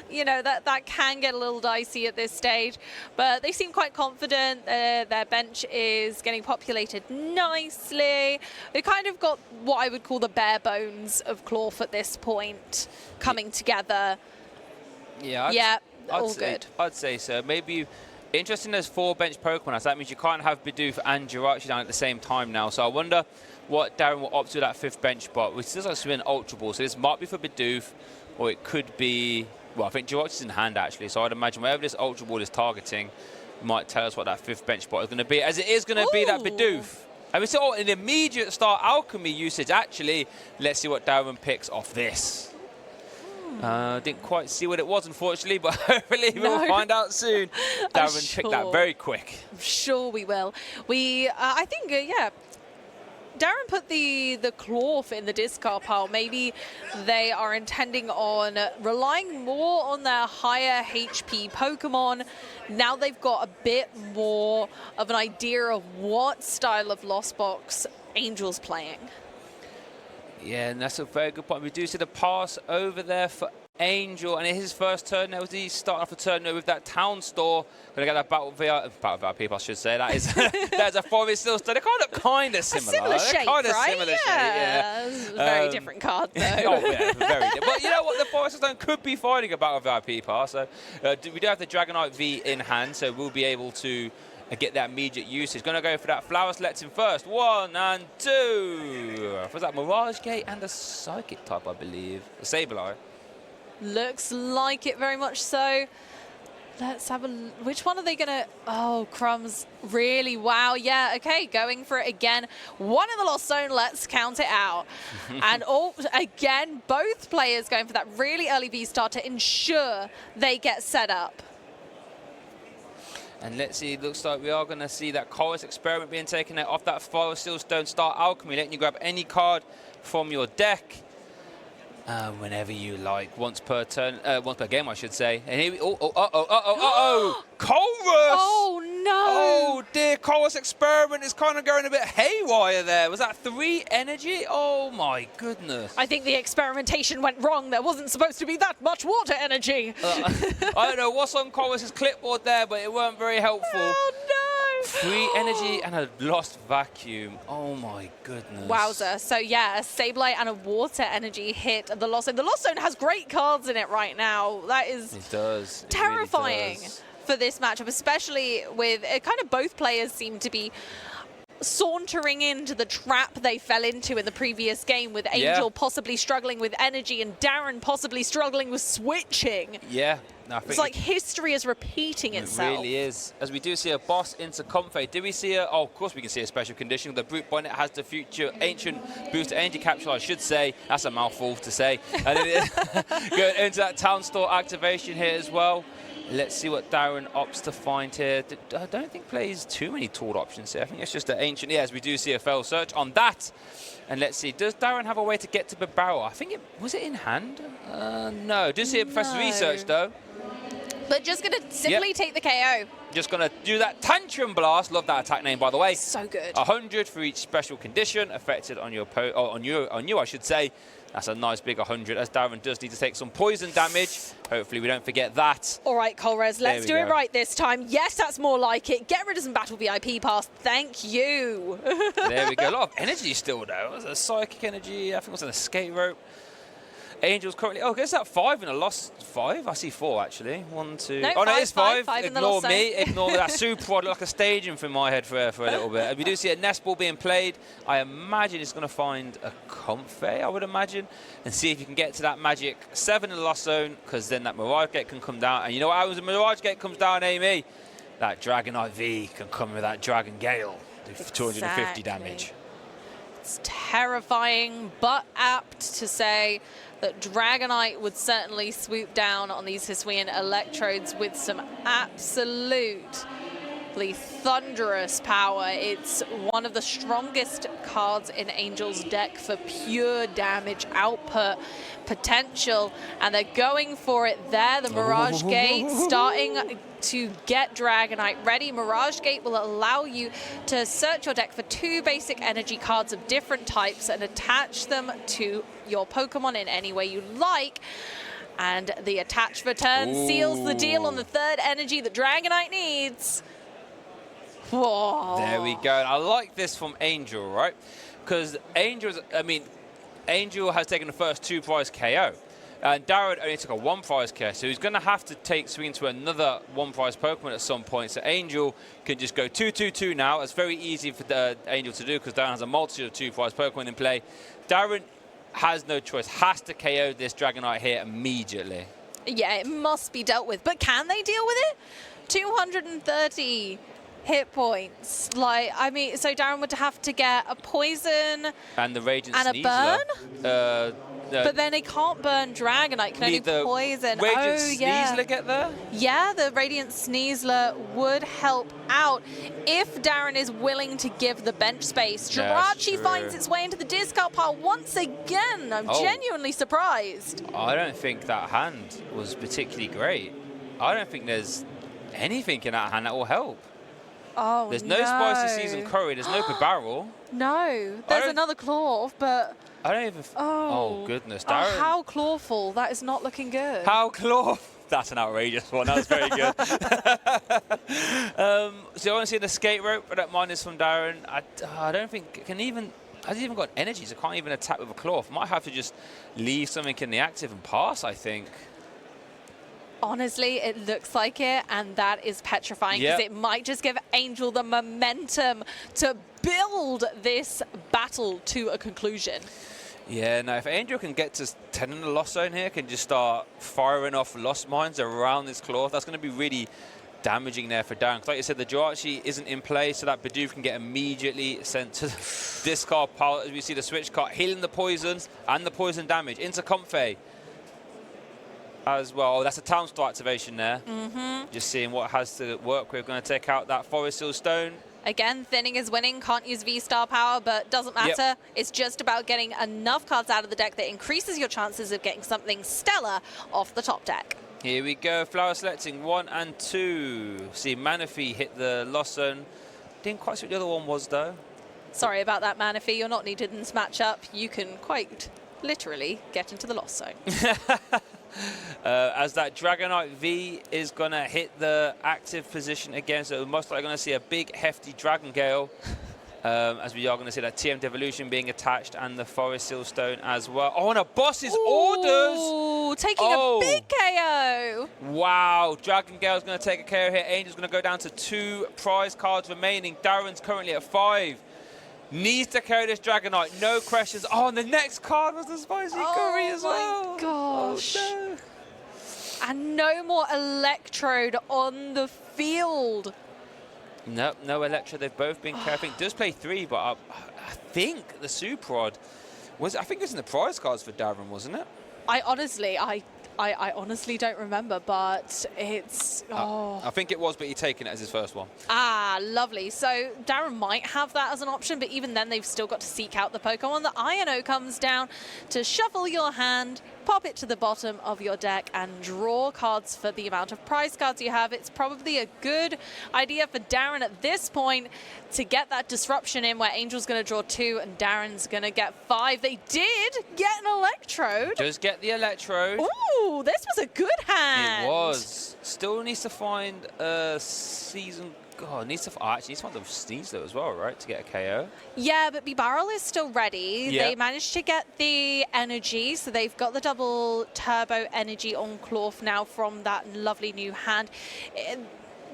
You know, that can get a little dicey at this stage, but they seem quite confident. Their bench is getting populated nicely. They kind of got what I would call the bare bones of Clough at this point coming together. Yeah, all good. I'd say so. Maybe interesting, there's 4 bench Pokemon, so that means you can't have Bidoof and Jirachi down at the same time now. So I wonder what Darren will opt to that 5th bench spot, which does like to be an Ultra Ball. So this might be for Bidoof, or it could be, well, I think Jirachi's in hand actually. So I'd imagine wherever this Ultra Ball is targeting might tell us what that 5th bench spot is going to be, as it is going to be that Bidoof. And we saw an immediate start alchemy usage actually. Let's see what Darren picks off this. Didn't quite see what it was, unfortunately, but hopefully we'll find out soon. Darren picked that very quick. I'm sure we will. I think, yeah, Darren put the Clough in the discard pile. Maybe they are intending on relying more on their higher HP Pokemon. Now they've got a bit more of an idea of what style of Lost Box Angel's playing. Yeah, and that's a very good point. We do see the pass over there for Angel, and in his first turn, there was he starting off the turn with that town store. Gonna get that battle VIP, I should say. That is that's a Forest Hill store. They're kind of similar. A similar shape, right? Similar shape, yeah. Very different card, though. Oh, yeah, very different. But you know what? The Forest Stone could be fighting a battle VIP pass. So we do have the Dragonite V in hand, so we'll be able to get that immediate usage. Going to go for that Flower Select in first. 1 and 2. Was that Mirage Gate and a Psychic type, I believe? A Sableye. Looks like it very much so. Let's have a... Which one are they going to... Oh, Crumbs. Really? Wow. Yeah, okay. Going for it again. One in the Lost Zone. Let's count it out. And again, both players going for that really early V-Star to ensure they get set up. And let's see, it looks like we are going to see that Chorus Experiment being taken out off that Forest Hill Stone Star Alchemy, letting you grab any card from your deck whenever you like, once per turn, once per game, I should say. And here we, Chorus! Oh, no! Oh, dear, Chorus Experiment is kind of going a bit haywire there. Was that 3 energy? Oh, my goodness. I think the experimentation went wrong. There wasn't supposed to be that much water energy. I don't know what's on Chorus's clipboard there, but it weren't very helpful. Oh, no! 3 energy and a lost vacuum. Oh, my goodness. Wowzer. So, yeah, a Sableye and a water energy hit the Lost Zone. The Lost Zone has great cards in it right now. That is terrifying. It really does. For this matchup, especially with kind of both players seem to be sauntering into the trap they fell into in the previous game, with Angel possibly struggling with energy and Darren possibly struggling with switching. Yeah. No, I think it's like history is repeating itself. It really is. As we do see a boss into Comfey. Did we see a... Oh, of course we can see a special condition. The Brute Bonnet has the future ancient booster energy capsule, I should say. That's a mouthful to say. And then going into that town store activation here as well. Let's see what Darren opts to find here. I don't think plays too many tooled options here. I think it's just the ancient. Yeah, as we do see a fell search on that. And let's see, does Darren have a way to get to Barrow? I think was it in hand? No. Do see a Professor Research though. But just going to simply take the KO. Just going to do that Tantrum Blast. Love that attack name, by the way. So good. 100 for each special condition affected on your on you, I should say. That's a nice big 100, as Darren does need to take some poison damage. Hopefully we don't forget that. All right, Colrez, let's do it right this time. Yes, that's more like it. Get rid of some Battle VIP Pass. Thank you. There we go. A lot of energy still, though. There's a Psychic Energy. I think it was an Escape Rope. Angel's currently... Oh, guess that 5 in a lost 5? I see 4, actually. 1, 2... No, oh, no, it is 5. Ignore me. Ignore me. That super rod, like a staging for my head for a little bit. And we do see a nest ball being played. I imagine it's going to find a Comfey, I would imagine, and see if you can get to that magic 7 in the lost zone, because then that Mirage Gate can come down. And you know what happens when Mirage Gate comes down, Amy? That Dragonite V can come with that Dragon Gale. Do 250 damage. It's terrifying, but apt to say that Dragonite would certainly swoop down on these Hisuian Electrodes with some absolutely thunderous power. It's one of the strongest cards in Angel's deck for pure damage output potential, and they're going for it there. The Mirage Gate starting to get Dragonite ready. Mirage Gate will allow you to search your deck for 2 basic energy cards of different types and attach them to your Pokemon in any way you like. And the attach return seals the deal on the 3rd energy that Dragonite needs. Whoa. There we go. And I like this from Angel, right? Because Angel has taken the first 2 prize KO. And Darren only took a 1 prize KO, so he's going to have to swing into another 1 prize Pokemon at some point. So Angel can just go 2-2-2 now. It's very easy for Angel to do because Darren has a multitude of 2 prize Pokemon in play. Darren has no choice, has to KO this Dragonite here immediately. Yeah, it must be dealt with. But can they deal with it? 230 hit points. So Darren would have to get a poison and the Radiant and Sneasler. A burn? But then he can't burn Dragonite, can only poison. Radiant Sneasler get there? Yeah, the Radiant Sneasler would help out if Darren is willing to give the bench space. Jirachi finds its way into the discard pile once again. I'm genuinely surprised. I don't think that hand was particularly great. I don't think there's anything in that hand that will help. Oh, there's no Spicy Season Curry, there's no Barrel. No, there's another Claw, but... I don't even... Oh, goodness, Darren. Oh, how clawful. That is not looking good. How claw... That's an outrageous one. That was very good. So I want to see an Escape Rope, but that minus from Darren. I don't think it can even... Hasn't even got energy, so can't even attack with a claw. Might have to just leave something in the active and pass, I think. Honestly, it looks like it, and that is petrifying because it might just give Angel the momentum to build this battle to a conclusion. Yeah, no, if Angel can get to 10 in the Lost Zone here, can just start firing off Lost Mines around this claw, that's going to be really damaging there for Darren. Like you said, the Jirachi isn't in play, so that Bidoof can get immediately sent to the discard pile. As we see the switch card, healing the poison and the poison damage into Comfey as well. Oh, that's a Town Star activation there. Just seeing what it has to work with. Going to take out that Forest Seal Stone. Again, thinning is winning. Can't use V-Star power, but doesn't matter. It's just about getting enough cards out of the deck that increases your chances of getting something stellar off the top deck. Here we go. Flower selecting 1 and 2. See, Manaphy hit the Lost Zone. Didn't quite see what the other one was, though. Sorry about that, Manaphy. You're not needed in this matchup. You can quite literally get into the Lost Zone. As that Dragonite V is going to hit the active position again, so we're most likely going to see a big, hefty Dragon Gale, as we are going to see that TM Devolution being attached and the Forest Seal Stone as well. Oh, and a boss's orders! Taking a big KO! Wow, Dragon Gale is going to take a KO here. Angel's going to go down to 2 prize cards remaining. Darren's currently at 5. Needs to carry this Dragonite, no questions. Oh, and the next card was the Spicy Curry as well. Oh my gosh. Oh, no. And no more Electrode on the field. No, no Electro. They've both been carried. I think does play 3, but I think the Super Rod was. I think it was in the prize cards for Darren, wasn't it? I honestly don't remember, but it's... I think it was, but he's taken it as his first one. Ah, lovely. So Darren might have that as an option, but even then they've still got to seek out the Pokemon. The Iron-O comes down to shuffle your hand pop it to the bottom of your deck and draw cards for the amount of prize cards you have. It's probably a good idea for Darren at this point to get that disruption in where Angel's going to draw 2 and Darren's going to get 5. They did get an Electrode. Just get the Electrode. Ooh, this was a good hand. It was. Still needs to find a season. God, needs to actually needs to find the Sneasler as well, right, to get a KO. Yeah, but B-Barrel is still ready. Yep. They managed to get the energy, so they've got the double turbo energy on Clorf now from that lovely new hand.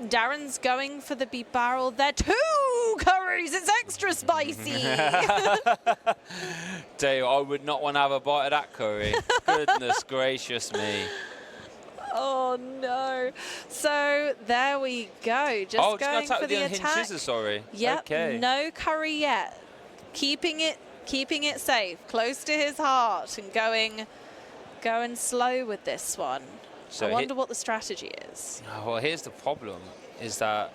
Darren's going for the B-Barrel. They're 2 curries. It's extra spicy. Dave, I would not want to have a bite of that curry. Goodness gracious me. Oh no! So there we go. Just going for the attack. Scissors, sorry. Yep. Okay. No curry yet. Keeping it safe, close to his heart, and going slow with this one. So I wonder what the strategy is. Well, here's the problem: is that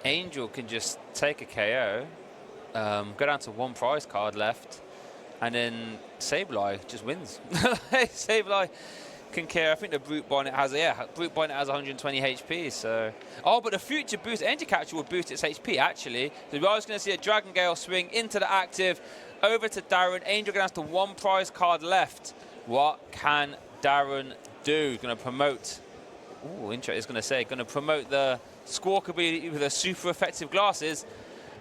Angel can just take a KO, go down to 1 prize card left, and then Sableye just wins. Sableye can care. I think the Brute Bonnet has, Brute Bonnet has 120 HP. So, but the future boost, Energy Catcher will boost its HP actually. So we're just going to see a Dragon Gale swing into the active, over to Darren. Angel going to have to 1 prize card left. What can Darren do? Going to promote. Ooh, intro is going to say going to promote the Squawk ability with the super effective glasses.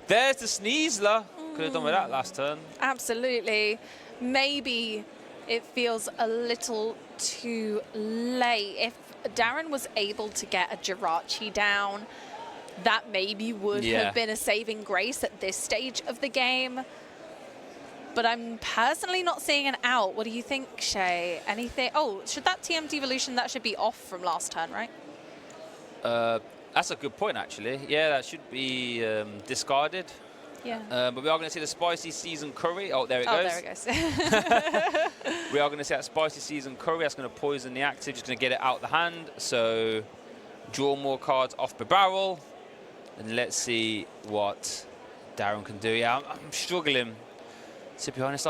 There's the Sneasler. Could have done with that last turn. Absolutely. Maybe it feels a little too late. If Darren was able to get a Jirachi down, that maybe would have been a saving grace at this stage of the game. But I'm personally not seeing an out. What do you think, Shay? Anything? Oh, should that TM Devolution, that should be off from last turn, right? That's a good point, actually. Yeah, that should be discarded. Yeah. But we are going to see the Spicy Season Curry. Oh, there it goes. Oh, there it goes. We are going to see that Spicy Season Curry. That's going to poison the active. Just going to get it out the hand. So draw more cards off the barrel. And let's see what Darren can do. Yeah, I'm struggling, to be honest,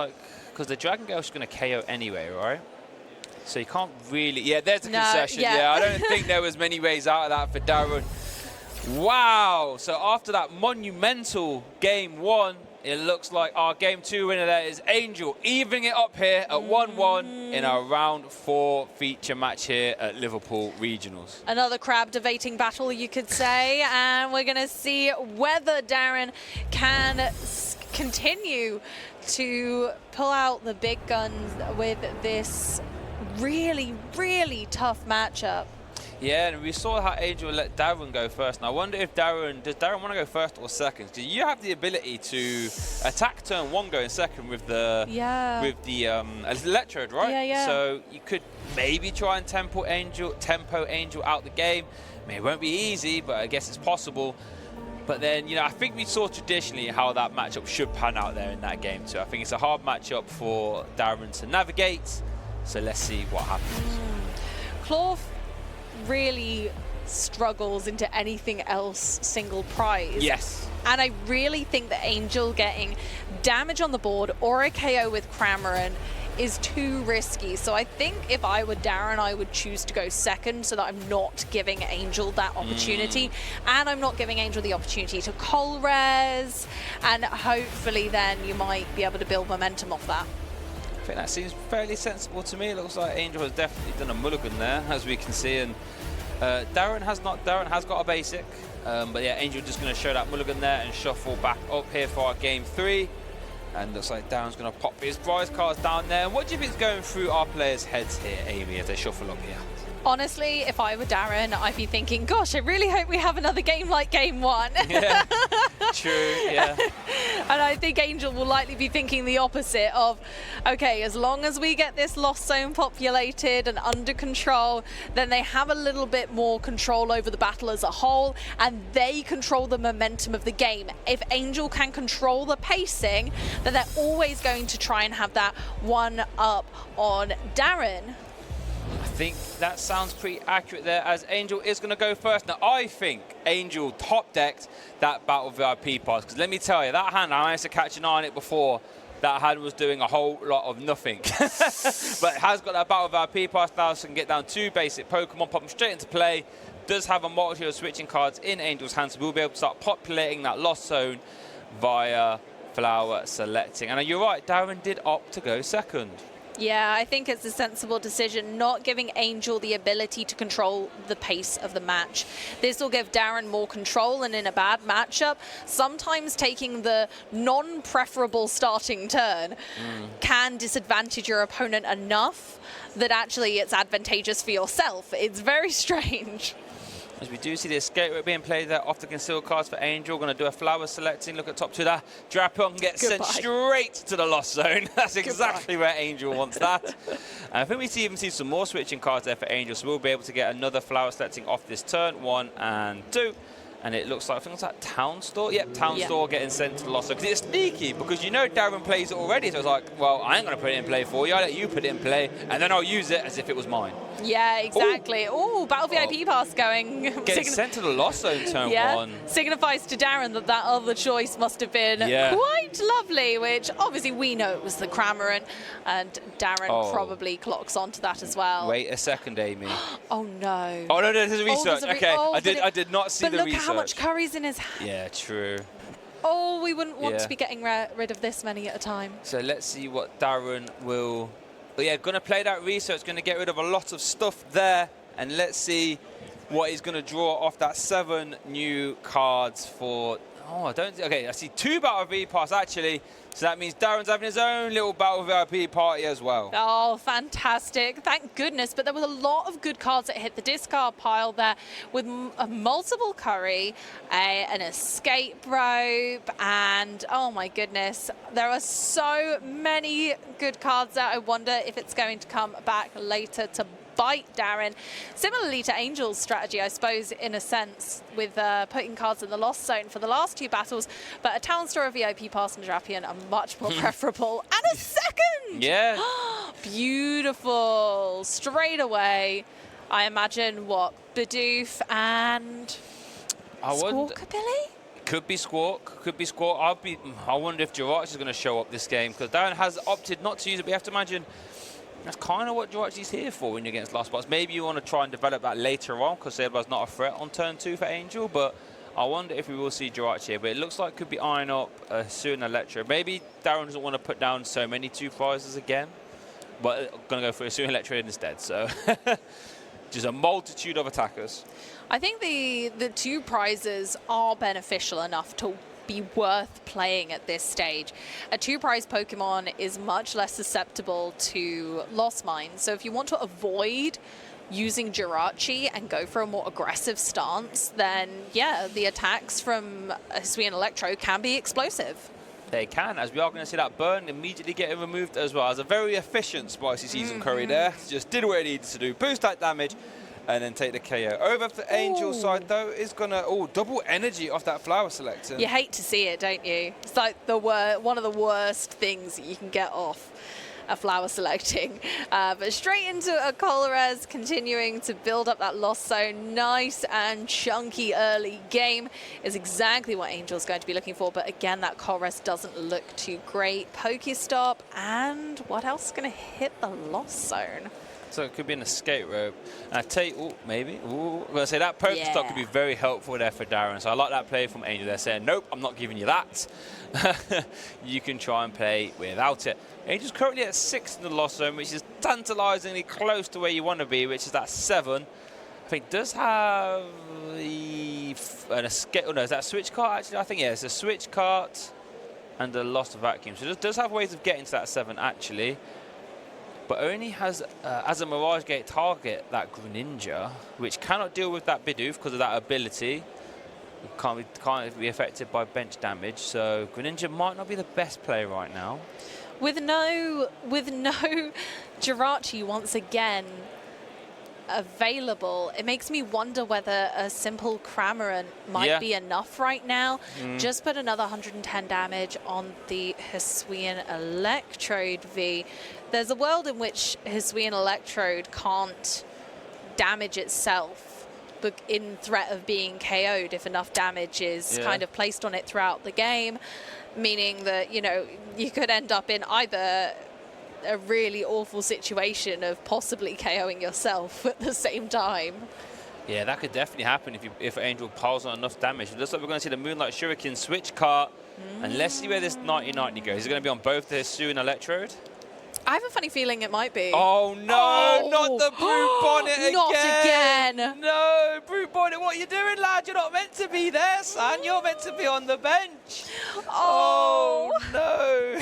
because the Dragon Gale is going to KO anyway, right? So you can't really... Yeah, there's a concession. Yeah, I don't think there was many ways out of that for Darren. Wow. So after that monumental game 1, it looks like our game 2 winner there is Angel, evening it up here at 1-1 in our round 4 feature match here at Liverpool Regionals. Another crab debating battle, you could say, and we're going to see whether Darren can continue to pull out the big guns with this really, really tough matchup. Yeah, and we saw how Angel let Darren go first. And I wonder if does Darren want to go first or second? Because you have the ability to attack turn 1 going second with the Electrode, right? Yeah. So you could maybe try and tempo Angel out the game. I mean, it won't be easy, but I guess it's possible. But then, I think we saw traditionally how that matchup should pan out there in that game too. I think it's a hard matchup for Darren to navigate. So let's see what happens. Clorf really struggles into anything else single prize. Yes. And I really think that Angel getting damage on the board or a KO with Cramorant is too risky. So I think if I were Darren, I would choose to go second so that I'm not giving Angel that opportunity. And I'm not giving Angel the opportunity to Col Res. And hopefully then you might be able to build momentum off that. I think that seems fairly sensible to me. It looks like Angel has definitely done a mulligan there, as we can see. And Darren has not. Darren has got a basic. But yeah, Angel just going to show that mulligan there and shuffle back up here for our game 3. And looks like Darren's going to pop his prize cards down there. And what do you think is going through our players' heads here, Amy, as they shuffle up here? Honestly, if I were Darren, I'd be thinking, gosh, I really hope we have another game like game 1. Yeah, true, yeah. And I think Angel will likely be thinking the opposite of, okay, as long as we get this lost zone populated and under control, then they have a little bit more control over the battle as a whole, and they control the momentum of the game. If Angel can control the pacing, then they're always going to try and have that one up on Darren. I think that sounds pretty accurate there, as Angel is going to go first. Now, I think Angel top-decked that Battle VIP pass, because let me tell you, that hand, I managed to catch an eye on it before. that hand was doing a whole lot of nothing. But it has got that Battle VIP pass now, so can get down 2 basic Pokemon, pop them straight into play. Does have a multitude of switching cards in Angel's hands, so we'll be able to start populating that Lost Zone via flower selecting. And you're right, Darren did opt to go second. Yeah, I think it's a sensible decision, not giving Angel the ability to control the pace of the match. This will give Darren more control, and in a bad matchup, sometimes taking the non-preferable starting turn can disadvantage your opponent enough that actually it's advantageous for yourself. It's very strange. As we do see the escape route being played there off the concealed cards for Angel. Going to do a flower selecting. Look at top 2 there. Drapon gets sent straight to the Lost Zone. That's exactly where Angel wants that. And I think we even see some more switching cards there for Angel. So we'll be able to get another flower selecting off this turn. 1 and 2. And it looks like, I think it's like Town Store. Yep, Town Store getting sent to the Lost Zone. Because it's sneaky, because you know Darren plays it already. So it's like, well, I ain't going to put it in play for you. I'll let you put it in play. And then I'll use it as if it was mine. Yeah, exactly. Oh, Battle VIP pass going. Getting sent to the Lost Zone turn 1. Signifies to Darren that that other choice must have been quite lovely, which obviously we know it was the Cramorant, and Darren probably clocks onto that as well. Wait a second, Amy. Oh, no. Oh, no, there's a research. I did not see the research. But look how much curry's in his hand. Yeah, true. Oh, we wouldn't want to be getting rid of this many at a time. So let's see what Darren will... But yeah, going to play that research, going to get rid of a lot of stuff there. And let's see what he's going to draw off that 7 new cards for... Oh, I don't... Okay, I see 2 Battle VIP pass, actually. So that means Darren's having his own little Battle VIP party as well. Oh, fantastic. Thank goodness. But there was a lot of good cards that hit the discard pile there with a multiple curry, an escape rope, and oh my goodness, there are so many good cards there. I wonder if it's going to come back later to bite Darren. Similarly to Angel's strategy, I suppose, in a sense, with putting cards in the Lost Zone for the last 2 battles, but a Town Store, a VIP pass, and Drapion are much more preferable. And a second! Yeah. Beautiful. Straight away, I imagine, what, Bidoof and Squawkabilly? Could be Squawk, could be Squawk. I wonder if Jirachi is going to show up this game, because Darren has opted not to use it, but you have to imagine that's kind of what Jirachi's here for when you're against Lost Box. Maybe you want to try and develop that later on, because Saber's not a threat on turn 2 for Angel, but I wonder if we will see Jirachi here. But it looks like it could be eyeing up soon Electro. Maybe Darren doesn't want to put down so many 2 prizes again, but going to go for a soon Electro instead. So just a multitude of attackers. I think the 2 prizes are beneficial enough to be worth playing at this stage. A 2-prize Pokemon is much less susceptible to Lost Mines. So if you want to avoid using Jirachi and go for a more aggressive stance, then yeah, the attacks from Hisuian Electro can be explosive. They can, as we are going to see that burn immediately getting removed as well. As a very efficient Spicy Season Curry there. Just did what it needed to do. Boost that damage and then take the KO. Over to Angel's side, though, is going to double energy off that flower selector. You hate to see it, don't you? It's like one of the worst things that you can get off a flower selecting. But straight into a Colress, continuing to build up that Lost Zone. Nice and chunky early game is exactly what Angel's going to be looking for. But again, that Colress doesn't look too great. Pokestop, and what else is going to hit the Lost Zone? So it could be an escape rope. And I tell you, maybe. I'm going to say that Pokestop could be very helpful there for Darren. So I like that play from Angel. They're saying, nope, I'm not giving you that. You can try and play without it. Angel's currently at 6 in the Lost Zone, which is tantalizingly close to where you want to be, which is that 7. I think does have an escape. Oh, no, is that a switch cart, actually? I think, yeah, it's a switch cart and a Lost Vacuum. So it does have ways of getting to that 7, actually. But only has, as a Mirage Gate target, that Greninja, which cannot deal with that Bidoof because of that ability. Can't be affected by bench damage, so Greninja might not be the best play right now. With no Jirachi once again available, it makes me wonder whether a simple Cramorant might be enough right now. Just put another 110 damage on the Hisuian Electrode V. There's a world in which Hisuian Electrode can't damage itself, but in threat of being KO'd if enough damage is kind of placed on it throughout the game. meaning that, you know, you could end up in either a really awful situation of possibly KOing yourself at the same time. Yeah, that could definitely happen if Angel piles on enough damage. It looks like we're going to see the Moonlight Shuriken switch cart. And let's see where this 90-90 goes. Is it going to be on both the Sue and Electrode? I have a funny feeling it might be. Oh, no, not the Brute Bonnet again. Not again. No, Brute Bonnet, what are you doing, lad? You're not meant to be there, son. You're meant to be on the bench. Oh, no.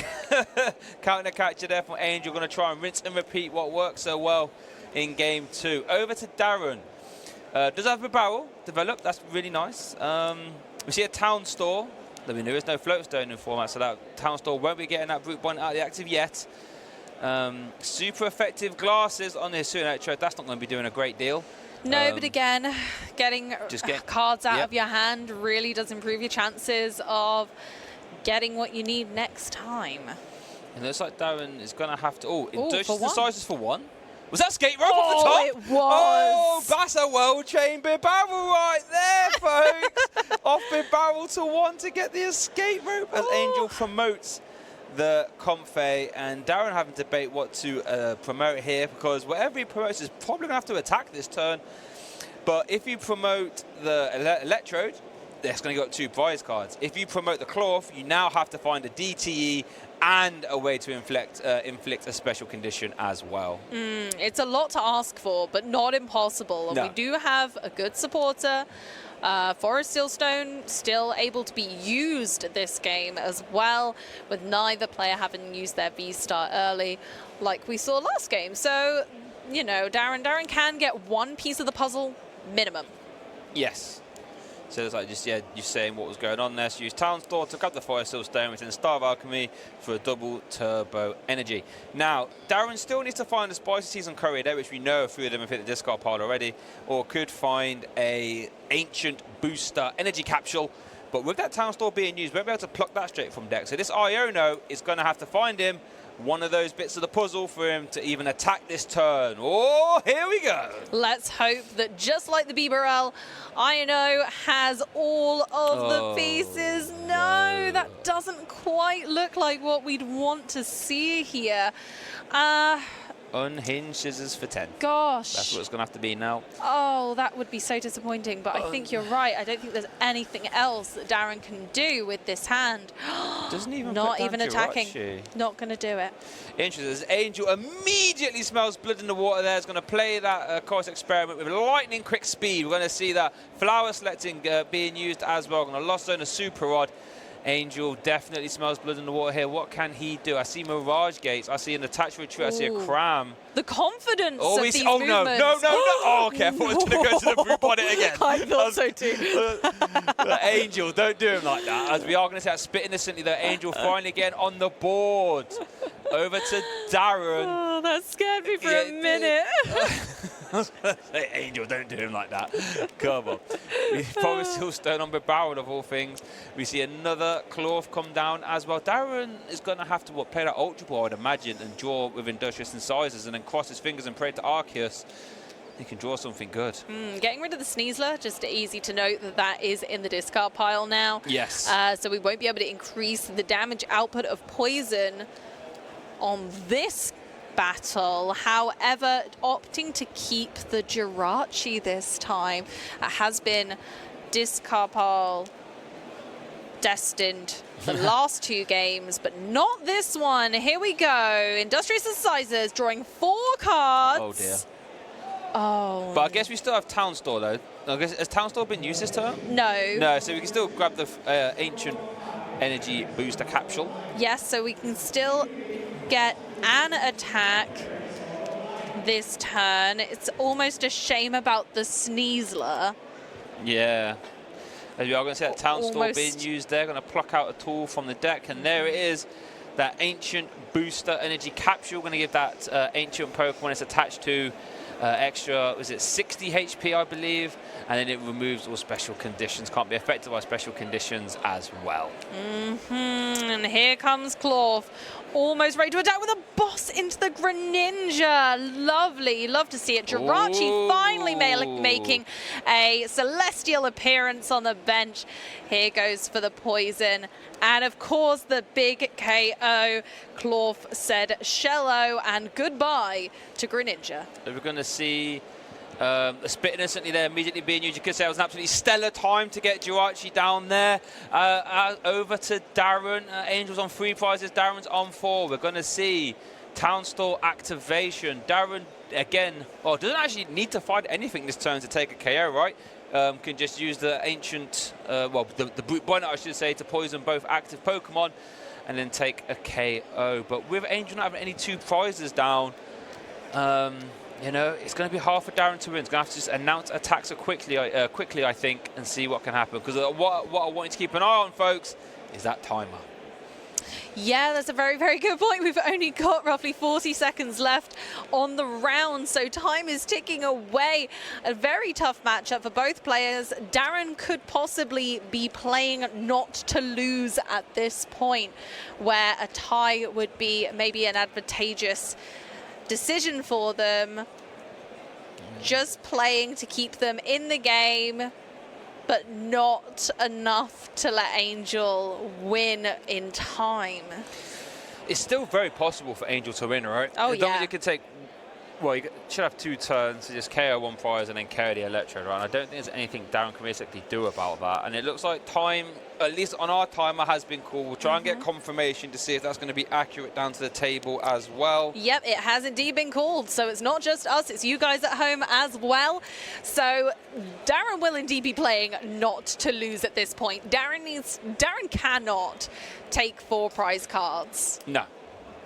Counter catcher there from Angel. Going to try and rinse and repeat what worked so well in game 2. Over to Darren. Does have a barrel developed. That's really nice. We see a Town Store. There is no float stone in format, so that Town Store won't be getting that Brute Bonnet out of the active yet. Super effective glasses on this Electrode. That's not going to be doing a great deal. No, but again, getting cards out of your hand really does improve your chances of getting what you need next time. It looks like Darren is going to have to... Oh, industrious for sizes for one. Was that skate rope off the top? It was. Oh, that's a well-trained big barrel right there, folks. Off big barrel to 1 to get the escape rope as Angel promotes the Comfey, and Darren having to debate what to promote here, because whatever he promotes is probably going to have to attack this turn. But if you promote the Electrode, that's going to go up 2 prize cards. If you promote the Cloth, you now have to find a DTE and a way to inflict a special condition as well. It's a lot to ask for, but not impossible. And we do have a good supporter. Forest Steelstone still able to be used this game as well, with neither player having used their V-Star early like we saw last game. So, you know, Darren can get 1 piece of the puzzle minimum. Yes. So it's like just saying what was going on there. So use Town Store, took up the Forest Steelstone, which then Star of Alchemy for a double turbo energy. Now, Darren still needs to find a Spicy Season Courier there, which we know a few of them have hit the discard pile already, or could find a Ancient Booster Energy Capsule. But with that Town Store being used, we won't be able to pluck that straight from deck. So this Iono is going to have to find him one of those bits of the puzzle for him to even attack this turn. Oh, here we go. Let's hope that just like the Bibarel, Iono has all of the pieces. No, that doesn't quite look like what we'd want to see here. Unhinged Scissors for 10. Gosh. That's what it's going to have to be now. Oh, that would be so disappointing, but I think you're right. I don't think there's anything else that Darren can do with this hand. Doesn't even Not put even down attacking. Jirachi. Not going to do it. Interesting. As Angel immediately smells blood in the water there. Is going to play that course experiment with lightning quick speed. We're going to see that flower selecting being used as well. Going to lost zone a super rod. Angel definitely smells blood in the water here. What can he do? I see Mirage Gates. I see an attached retreat. I see a Cram. The confidence of these no. movements. No. Oh, okay. I thought it was going to go to the Brute Bonnet again. I thought so too. Angel, don't do him like that. As we are going to say, that spit innocently there. Angel finally again on the board. Over to Darren. Oh, that scared me for a minute. Hey, Angel, don't do him like that. Come on. We probably still stone on the barrel of all things. We see another Cloth come down as well. Darren is going to have to play that Ultra Ball, I would imagine, and draw with Industrious Incisors, and then cross his fingers and pray to Arceus. He can draw something good. Getting rid of the Sneasler, just easy to note that that is in the discard pile now. Yes. So we won't be able to increase the damage output of Poison on this battle. However, opting to keep the Jirachi this time. It has been discard pile destined the last 2 games, but not this one. Here we go. Industrious Incisors drawing 4 cards. Oh dear. Oh. But I guess we still have Town Store though. I guess, has Town Store been used this turn? No. No, so we can still grab the Ancient Energy Booster Capsule. Yes, so we can still get an attack this turn. It's almost a shame about the Sneasler. Yeah. As we are going to see that Town Store being used there. Going to pluck out a tool from the deck, and there it is. That Ancient Booster Energy Capsule. Going to give that Ancient Pokemon it's attached to extra, was it 60 HP, I believe? And then it removes all special conditions, can't be affected by special conditions as well. And here comes Cloth, almost ready to attack with a boss into the Greninja. Lovely, love to see it. Jirachi finally making a celestial appearance on the bench. Here goes for the poison. And of course, the big KO. Cloth said shello and goodbye to Greninja. We're going to see a spit innocently there immediately being used. You could say it was an absolutely stellar time to get Jirachi down there. Over to Darren. Angel's on 3 prizes, Darren's on 4. We're going to see Town Store activation. Darren, again, well, doesn't actually need to fight anything this turn to take a KO, right? Can just use the ancient, the brute bonnet, I should say, to poison both active Pokemon and then take a KO. But with Angel not having any 2 prizes down, you know, it's going to be hard for Darren to win. He's going to have to just announce attacks quickly, I think, and see what can happen. Because what I want you to keep an eye on, folks, is that timer. Yeah, that's a very, very good point. We've only got roughly 40 seconds left on the round, so time is ticking away. A very tough matchup for both players. Darren could possibly be playing not to lose at this point, where a tie would be maybe an advantageous decision for them. Just playing to keep them in the game, but not enough to let Angel win in time. It's still very possible for Angel to win, right? Oh, yeah. You could take, well, you should have 2 turns to just KO 1 prize and then KO the Electrode, right? And I don't think there's anything Darren can basically do about that. And it looks like time, at least on our timer, has been called. We'll try and get confirmation to see if that's going to be accurate down to the table as well. Yep, it has indeed been called. So it's not just us, it's you guys at home as well. So Darren will indeed be playing not to lose at this point. Darren cannot take 4 prize cards. No.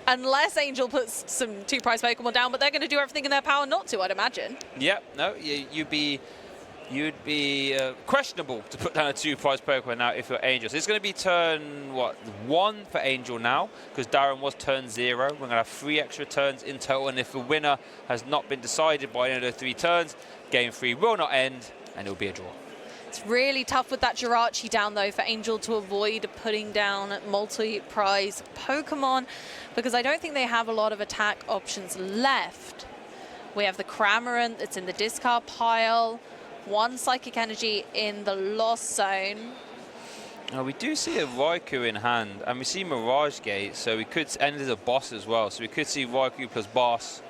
Unless Angel puts some 2 prize Pokemon down, but they're going to do everything in their power not to, I'd imagine. Yep, no, you'd be questionable to put down a 2 prize Pokemon now if you're Angel. So it's going to be turn, 1 for Angel now, because Darren was turn 0. We're going to have 3 extra turns in total, and if the winner has not been decided by any of the 3 turns, game 3 will not end, and it will be a draw. It's really tough with that Jirachi down, though, for Angel to avoid putting down multi-prize Pokemon, because I don't think they have a lot of attack options left. We have the Cramorant that's in the discard pile, 1 Psychic Energy in the Lost Zone. Now we do see a Raikou in hand, and we see Mirage Gate, so we could end as a boss as well. So we could see Raikou plus boss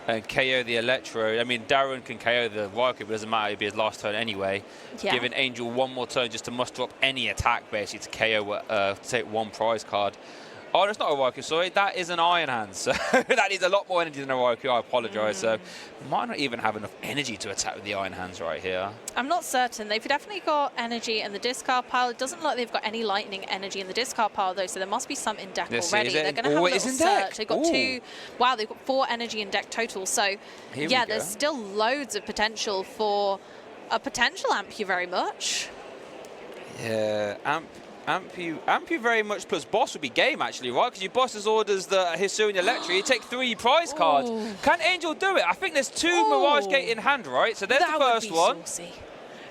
and KO the Electro. I mean, Darren can KO the Raikou, but it doesn't matter, it'd be his last turn anyway. Yeah. Giving Angel 1 more turn just to muster up any attack, basically, to KO, to take 1 prize card. Oh, that's not a Raikou, sorry. That is an Iron Hand. So that needs a lot more energy than a Raikou. I apologise. So might not even have enough energy to attack with the Iron Hands right here. I'm not certain. They've definitely got energy in the discard pile. It doesn't look like they've got any lightning energy in the discard pile, though, so there must be some in deck already. They're going to have a little search. They've got 2. Wow, they've got 4 energy in deck total. So, yeah, there's still loads of potential for a potential Ampu very much. Yeah, Ampu very much plus boss would be game, actually, right? Because your boss's orders the Hisuian Electro. You take 3 prize cards. Can Angel do it? I think there's 2 Mirage Gate in hand, right? So there's the first one. Saucy.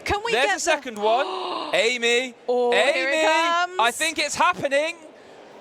Can we there's the second one. Amy. Amy. Here it comes. I think it's happening.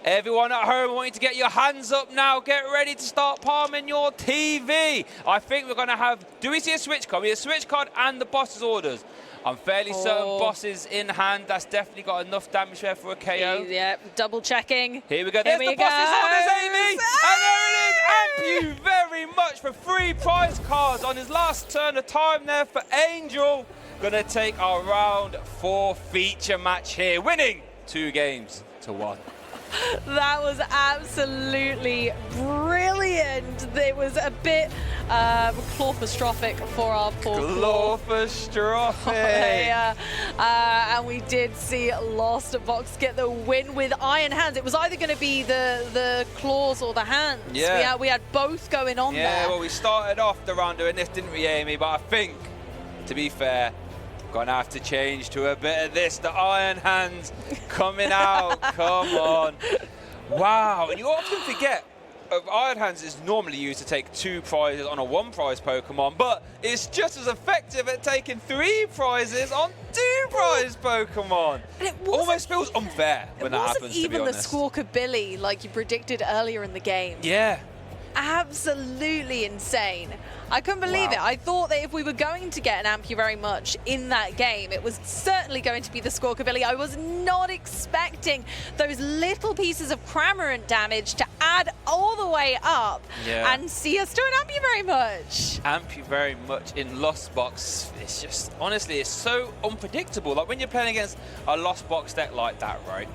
Everyone at home, I want you to get your hands up now. Get ready to start palming your TV. I think we're going to have... Do we see a switch card? We have a switch card and the boss's orders. I'm fairly certain bosses in hand. That's definitely got enough damage there for a KO. Yeah, double checking. Here we go. There's the boss's orders, Amy. And there it is. Thank you very much for 3 prize cards on his last turn of time there for Angel. Going to take our round 4 feature match here, winning 2 games to 1. That was absolutely brilliant. It was a bit claustrophic for our poor claustrophic. And we did see Lost Box get the win with Iron Hands. It was either going to be the claws or the hands. Yeah. We had both going on there. Yeah, well, we started off the round doing this, didn't we, Amy? But I think, to be fair, gonna have to change to a bit of this. The Iron Hands coming out. Come on. Wow. And you often forget of Iron Hands is normally used to take 2 prizes on a 1-prize Pokemon, but it's just as effective at taking 3 prizes on 2-prize Pokemon. And it almost feels unfair when that happens, to be honest. It wasn't even the Squawkabilly like you predicted earlier in the game. Yeah. Absolutely insane. I couldn't believe it. I thought that if we were going to get an Ampu very much in that game, it was certainly going to be the Squawkabilly. I was not expecting those little pieces of Cramorant damage to add all the way up and see us do an Ampu very much. Ampu very much in Lost Box. It's just, honestly, it's so unpredictable. Like when you're playing against a Lost Box deck like that, right?